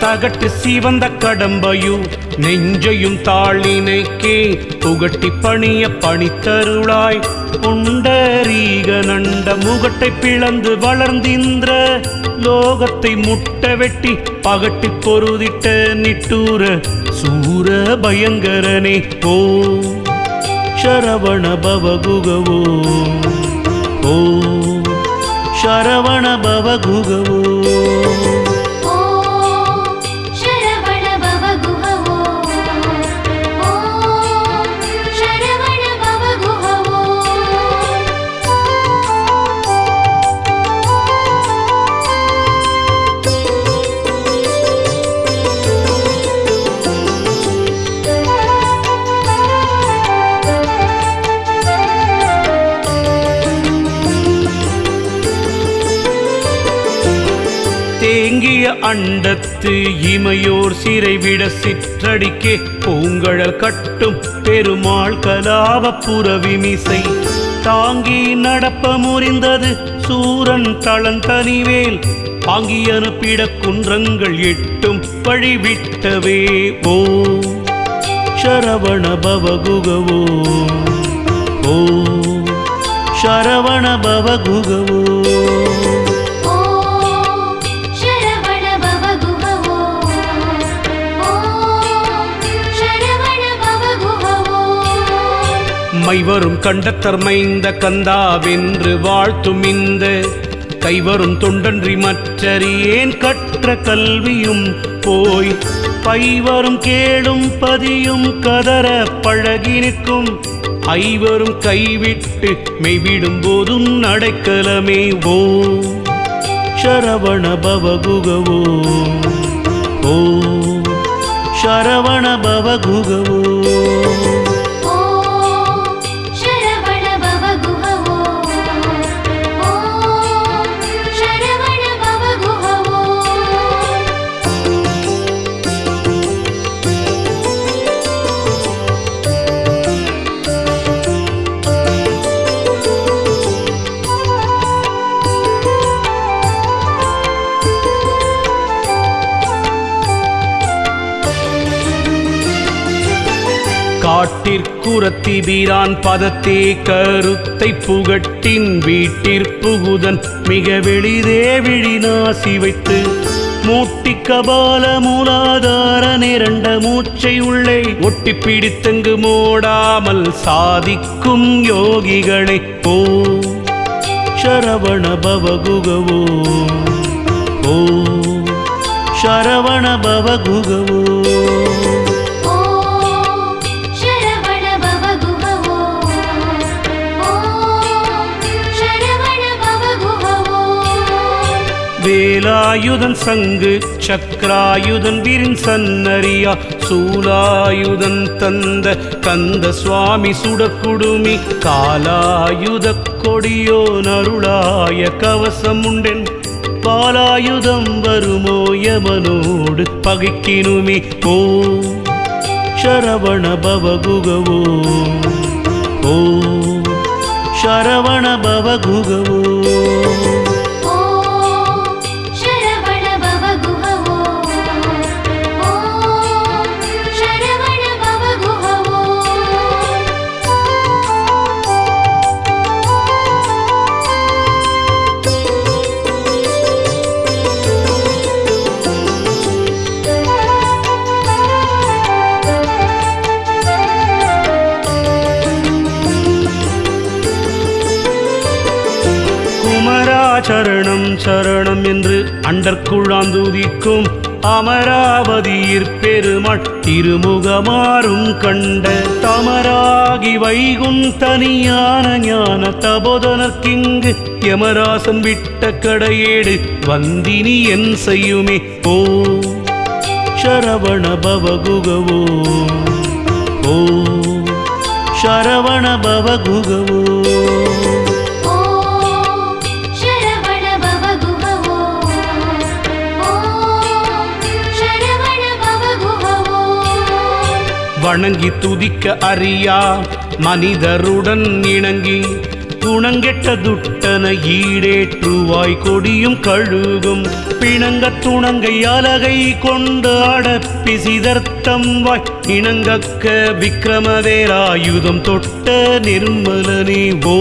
தகட்டு சீவந்த கடம்பையு நெஞ்சையும் தாளினைக்கே புகட்டி பணிய பணித்தருளாய் புண்டரீக நண்ட முகட்டை பிளந்து வளர்ந்திந்திர லோகத்தை முட்ட வெட்டி பகட்டி பொருதிட்ட நிட்டூர சூர பயங்கரனே ஓ சரவண பவகுகவோ ஓ சரவண பவகுகவோ தேங்கிய அண்டத்து இமையோர் சிறைவிட சிற்றடிக்கே பூங்கழல் கட்டும் பெருமாள் கலாவ புறவிமிசை தாங்கி நடப்ப முறிந்தது சூரன் தளந்தனிவேல் பாங்கி அனுப்பிட குன்றங்கள் எட்டும் வழிவிட்டவே ஓ சரவண பவகுகவோ ஓ சரவண பவகுகவோ மைவரும் கண்டத்தர் மைந்த கந்தாவென்று வாழ்த்தும் இந்த கைவரும் தொண்டன்றி மற்றறியேன் கற்ற கல்வியும் போய் பைவரும் கேடும் பதியும் கதற பழகி நிற்கும் ஐவரும் கைவிட்டு மெய்விடும் போதும் அடைக்கலமே ஓ சரவண பவகுகவோ ஓ சரவண பவகுகவோ காட்டிற்குரத்தி வீரான் பதத்தே கருத்தை புகட்டின் வீட்டிற்புகுதன் மிக வெளிதே விழிநாசி வைத்து மூட்டி கபால மூலாதார நிரண்ட மூச்சை உள்ளே ஒட்டி பிடித்தங்கு மூடாமல் சாதிக்கும் யோகிகளை ஓ சரவண பவகுகவோ ஓ சரவண பவகுகவோ வேலாயுதன் சங்கு சக்கராயுதன் விரின் சன்னரியா சூலாயுதன் தந்த கந்த சுவாமி சுடக்குடுமி காலாயுத கொடியோ நருளாய கவசம் உண்டென் பாலாயுதம் வருமோ யமனோடு பகைக்கினுமி ஓ சரவண பவகுகவோ ஓ சரவண பவகுகவோ சரணம் சரணம் என்று அண்டற்குழாந்துதிக்கும் அமராவதியிற் பெருமாள் திருமுகமாறும் கண்ட தமராகி வைகுந்தனியான ஞான தபோதனர்க்கிங்கு யமராசன் விட்ட கடையேடு வந்தினி என் செய்யுமே ஓ சரவண பவகுகவோ ஓ சரவண பவகுகவோ வணங்கி துதிக்க அறியா மனிதருடன் இணங்கி குணங்கெட்ட துட்டன ஈடேற்றுவாய் கொடியும் கழுகும் பிணங்க துணங்கை அலகை கொண்டு அடப்பிசிதர்த்தம் வாய் இணங்கக்க விக்ரமவேலாயுதம் தொட்ட நிர்மலனே ஓ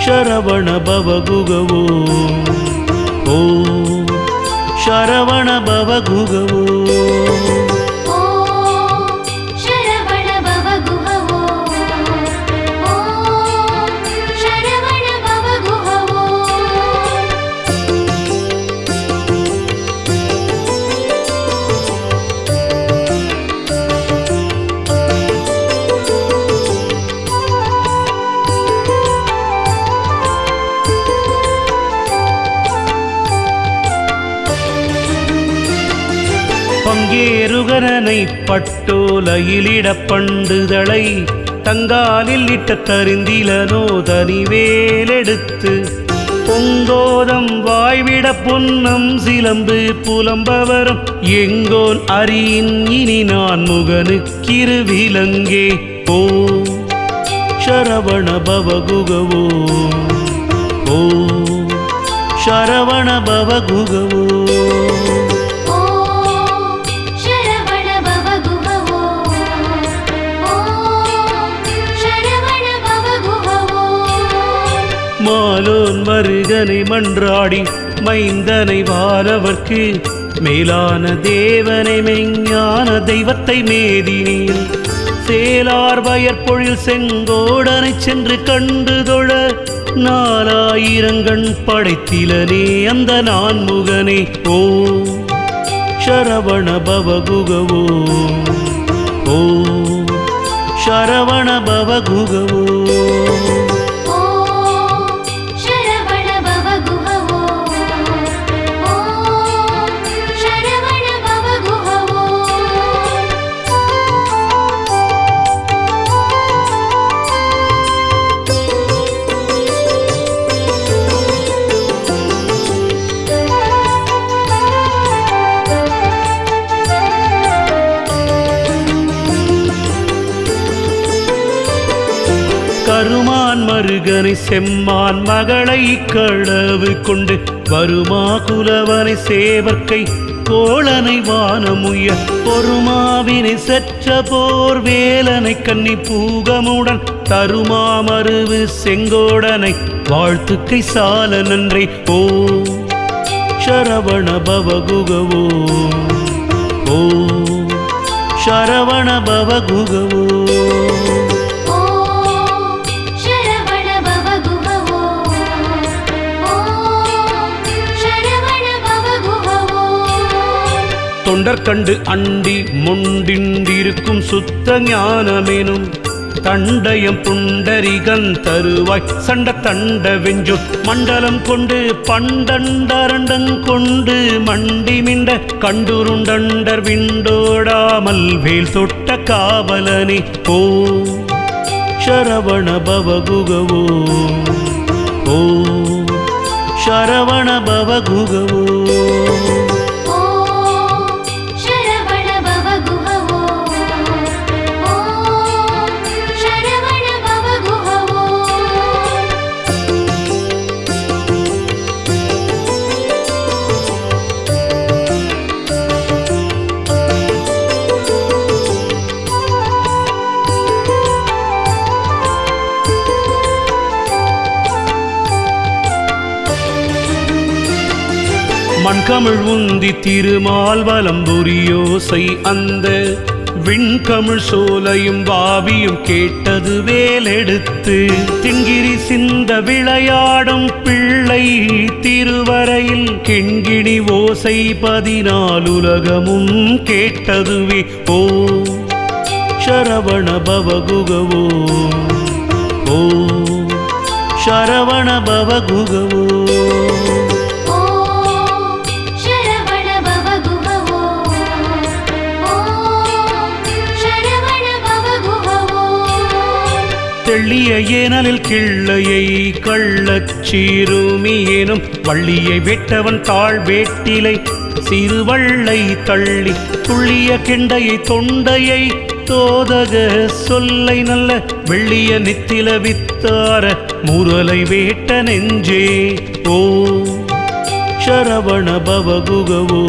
சரவண பவகுகவோ ஓ சரவண பவகுகவோ பங்கேறுகரனை பட்டோலையிலிட பண்டுதளை தங்காலில் இட்ட தரிந்திலனோ தனிவேலெடுத்து பொங்கோதம் வாய்விட பொன்னம் சிலம்பு புலம்பவரும் எங்கோன் அறியின் இனி நான் முகனுக்கிரு விலங்கே ஓ சரவண பவகுகவோ ஓ சரவண பவகுகவோ மாலோன் மருகனை மன்றாடி மைந்தனை வாரவர்க்கு மேலான தேவனை மெஞ்ஞான தெய்வத்தை மேதினியில் சேலார் வயற்பொழில் செங்கோடனை சென்று கண்டு தொழ நாலாயிரங்கண் படைத்திலனே அந்த நான்முகனே ஓ சரவண பவகுகவோ ஓ சரவண பவகுகவோ கருமான் மருகனை செம்மான் மகளை களவு கொண்டு வருமா குலவனை சேவர்க்கை கோளனை வானமுய பொறுமாவினை செற்ற போர் வேலனை கன்னி பூகமுடன் தருமா மருவு செங்கோடனை வாழ்த்துக்கை சால நன்றே ஓ சரவண பவகுகவோ ஓ சரவண பவகுகவோ தொண்டர் கண்டு அண்டி முண்டிண்டிருக்கும் சுத்த ஞானமேனும் தண்டயம் புண்டரிகன் தருவாய் சண்ட தண்ட வெஞ்சு மண்டலம் கொண்டு பண்டண்டரண்டங் கொண்டு மண்டி மிண்ட கண்டுருண்டண்டர் விண்டோடாமல் வேல் தொட்ட காவலனே ஓ சரவண பவகுகவோ ஓ சரவண பவகுகவோ மண்கமிழ் உந்தி திருமால் வலம்புரியோசை அந்த விண்கமிழ் சோலையும் வாவியும் கேட்டது வேலெடுத்து திங்கிரி சிந்த விளையாடும் பிள்ளை திருவரையில் கிண்கிணி ஓசை 14 உலகமும் கேட்டதுவே ஓ சரவண பவகுகவோ ஓ சரவண பவகுகவோ தெள்ளிய ஏனலில் கிள்ளையை கள்ளச்சீருமி எனும் வள்ளியை வெட்டவன் தாழ் வேட்டிலை சிறுவள்ளை தள்ளி துள்ளிய கிண்டையை தொண்டையை தோதக சொல்லை நல்ல வெள்ளிய நித்தில வித்தார முரலை வேட்ட நெஞ்சே ஓ சரவண பவகுகவோ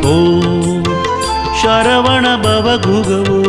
ஓ சரவண பவகுகவோ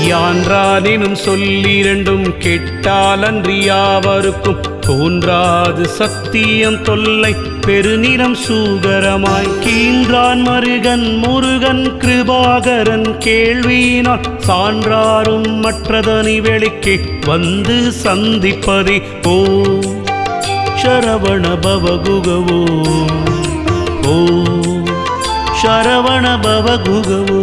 யான்றானெனும் சொல்லிரண்டும் கெட்டால் அன்றியாவருக்கும் தோன்றாது சத்தியம் தொல்லை பெருநிறம் சூகரமாய் கீன்றான் மருகன் முருகன் கிருபாகரன் கேள்வியினால் சான்றாரும் மற்றதனி வெளிக்கே வந்து சந்திப்பதே ஓ சரவண பவகுகவோ ஓ சரவண பவகுகவோ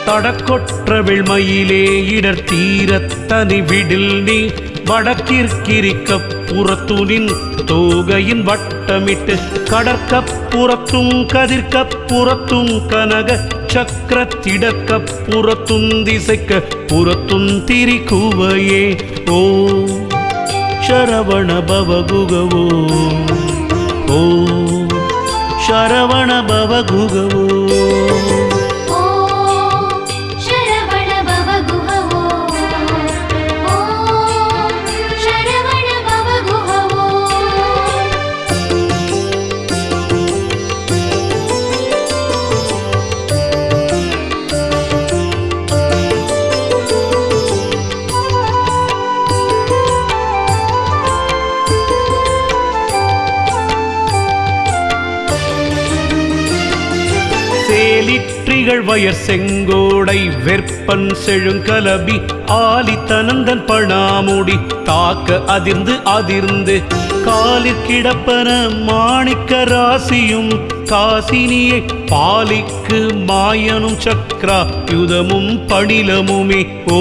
தடக்கொற்ற வெள்மயிலே இடர் தீரத்தனி விடில் நீ வடக்கிற்கிரிக்கப் புறத்துனின் தோகையின் வட்டமிட்டு கடற்கப் புறத்தும் கதிர்க்கப் புறத்தும் கனக சக்கரத்திடக்கப் புறத்தும் திசைக்க புறத்தும் திரிக்குவையே ஓ சரவண பவகுகவோ ஓ சரவண பவகுகவோ சேலிற்றிகள் வயற் செங்கோடை வெற்பன் செழுங்கலபி ஆலி தனந்தன் பணாமுடி தாக்க அதிர்ந்து அதிர்ந்து காலிற் கிடப்பன மாணிக்க ராசியும் காசினியை பாலிக்கு மாயனும் சக்ரா யுதமும் பணிலமுமே ஓ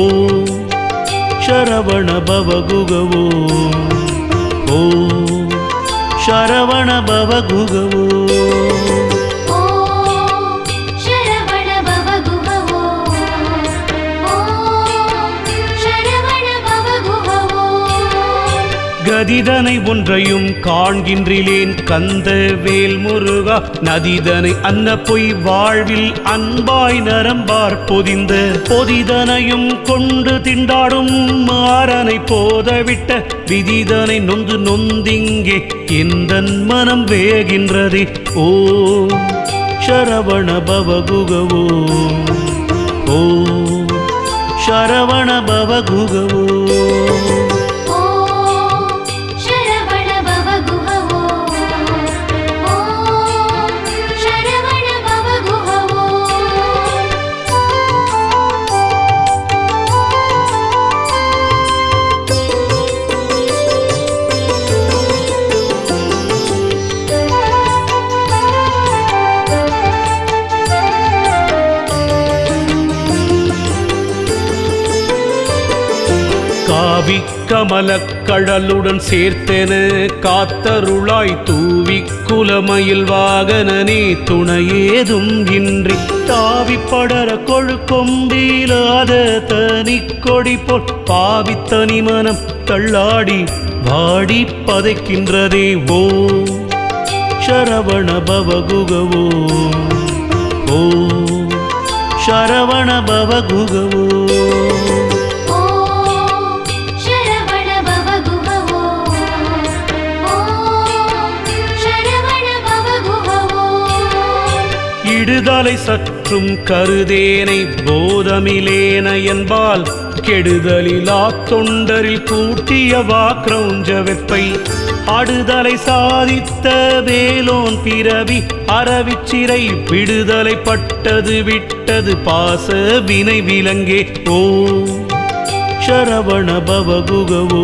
சரவண பவகுகவோ ஓ சரவண பவகுகவோ கதிதனை ஒன்றையும் காண்கின்றிலேன் கந்த வேல் முருகா நதிதனை அன்ன பொய் வாழ்வில் அன்பாய் நரம்பார் பொதிந்த பொதிதனையும் கொண்டு திண்டாடும் மாறனை போதவிட்ட விதிதனை நொந்து நொந்திங்கே எந்தன் மனம் வேகின்றதே ஓ சரவண பவகுகவோ ஓ சரவண பவகுகவோ காவி கமலக் கடலுடன் சேர்த்தென காத்தருளாய் தூவி குலமயில் வாகனனே துணையேதும் இன்றி தாவி படர கொழு கொம்பிலாத தனி கொடி போல் பாவித்தனி மனம் தள்ளாடி வாடி பதைக்கின்றதே ஓ சரவண பவகுகவோ ஓ சரவண பவகுகவோ இடுதலை சற்றும் கருதேனை போதமிலேன என்பால் கெடுதலிலா தொண்டரில் கூட்டிய வாக்ரௌஞ்ச வெப்பை அடுதலை சாதித்த வேலோன் பிறவி அறவிச்சிறை விடுதலை பட்டது விட்டது பாச வினை விலங்கே ஓ சரவண பவகுகவோ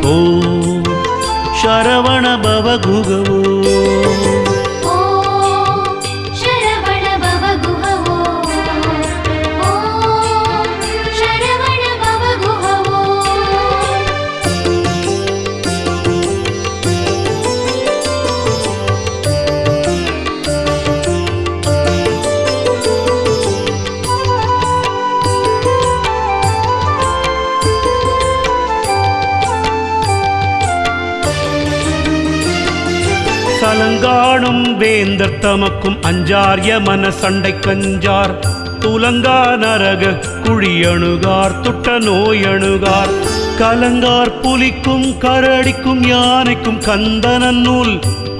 ஓ சரவண பவகுகவோ சலங்காணும் வேந்தர் தமக்கும் அஞ்சார் யமன சண்டை கஞ்சார் துலங்கா நரக குழியணுகார் துட்ட நோயணுகார் கலங்கார் புலிக்கும் கரடிக்கும் யானைக்கும் கந்தனன் நூல்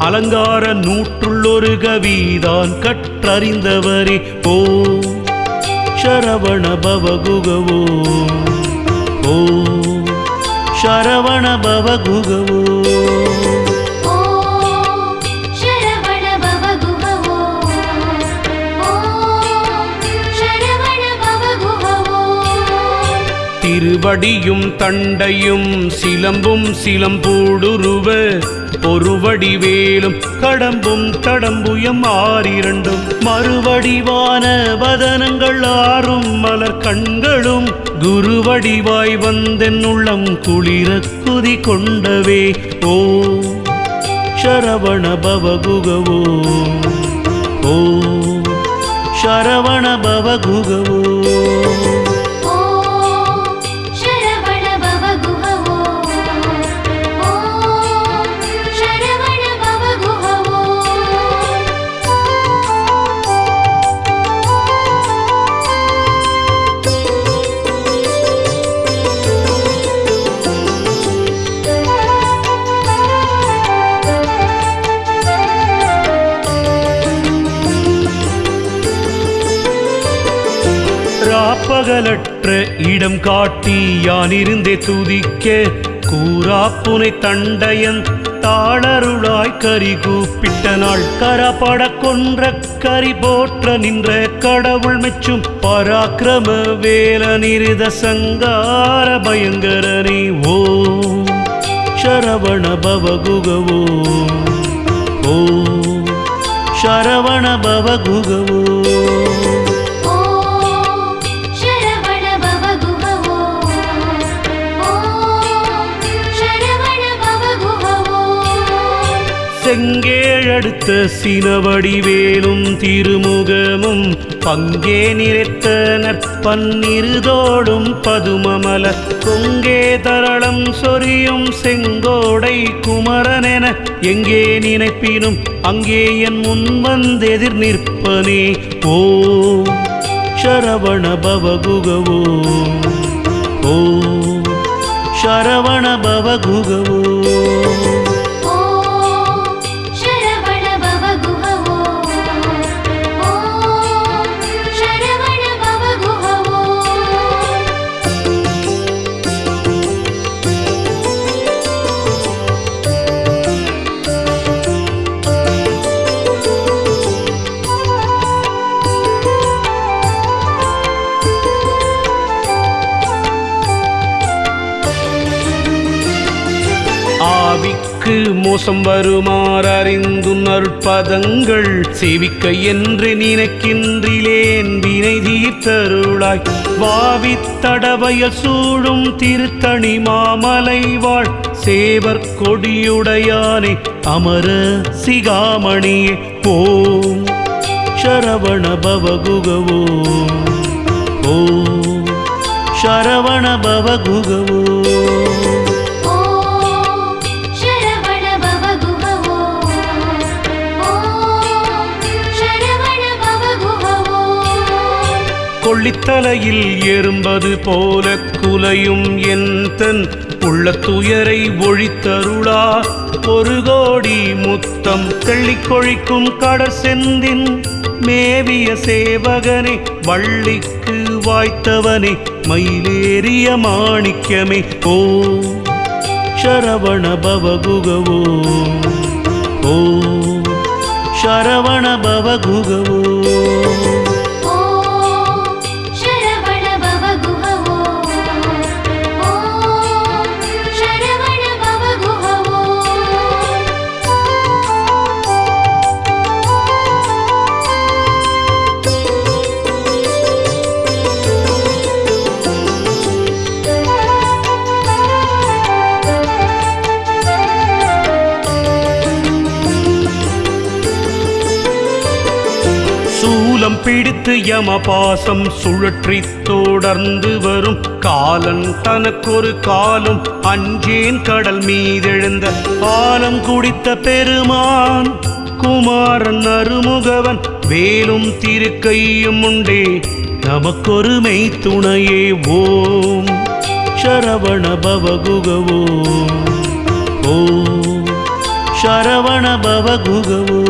அலங்கார நூற்றுள்ளொரு கவிதான் கற்றறிந்தவரே ஓ சரவண பவகுகவோ ஓ சரவண பவகுகவோ திருவடியும் தண்டையும் சிலம்பும் சிலம்பூடுருவ ஒருவடி வேலும் கடம்பும் கடம்புயம் ஆறிரண்டும் மறுவடிவான வதனங்கள் ஆறும் மலர் கண்களும் குருவடிவாய் வந்தென் உள்ளம் குளிர குதி கொண்டவே ஓ சரவண பவகுகவோ ஓ சரவண பவகுகவோ பகலற்ற இடம் காட்டி யானிருந்தே துதிக்க கூறாப்புனை தண்டையன் தாளருளாய் கரி கூப்பிட்ட நாள் கரப்பட கொன்ற கரி போற்ற நின்ற கடவுள் மெச்சும் பராக்கிரம வேல நிருத சங்கார பயங்கரனே ஓ சரவண பவகுகவோ ஓ சரவண பவகுகவோ செங்கேழடுத்த சினவடி வேலும் திருமுகமும் பங்கே நிறைத்த நற்பன்னிருதோடும் பதுமமல கொங்கே தரளம் சொரியும் செங்கோடை குமரனென எங்கே நினைப்பினும் அங்கே என் முன் வந்தெதிர் நிற்பனே ஓ சரவண பவகுகவோ ஓ சரவண பவகுகவோ ஆவிக்கு மோசம் வருமாறறிந்து நற்பதங்கள் சேவிக்க என்று நினைக்கின்றிலேன் வினை வினை தீர்த்தருளாய் வாவித்தடவயல் சூழும் திருத்தணி மாமலை வாழ் சேவர் கொடியுடையானே அமர சிகாமணியே ஓம் சரவண பவகுகவோ ஓம் சரவண பவகுகவோ கொள்ளித்தலையில் எறும்பது போல குலையும் என் தன் உள்ள துயரை ஒழித்தருளா ஒரு கோடி முத்தம் தெள்ளிக் கொழிக்கும் கடற் செந்தின் மேவிய சேவகனே வள்ளிக்கு வாய்த்தவனே மயிலேறிய மாணிக்கமே ஓ சரவண பவகுகவோ ஓ சரவண பவகுகவோ சூலம் பிடித்து யமபாசம் சுழற்றி தொடர்ந்து வரும் காலன் தனக்கொரு காலம் அஞ்சேன் கடல் மீதெழுந்த ஆலம் குடித்த பெருமான் குமாரன் அருமுகவன் வேலும் திருக்கையும் உண்டே நமக்கொரு மெய்த்துணையே ஓம் சரவண பவகுகவோ ஓம் சரவண பவகுகவோ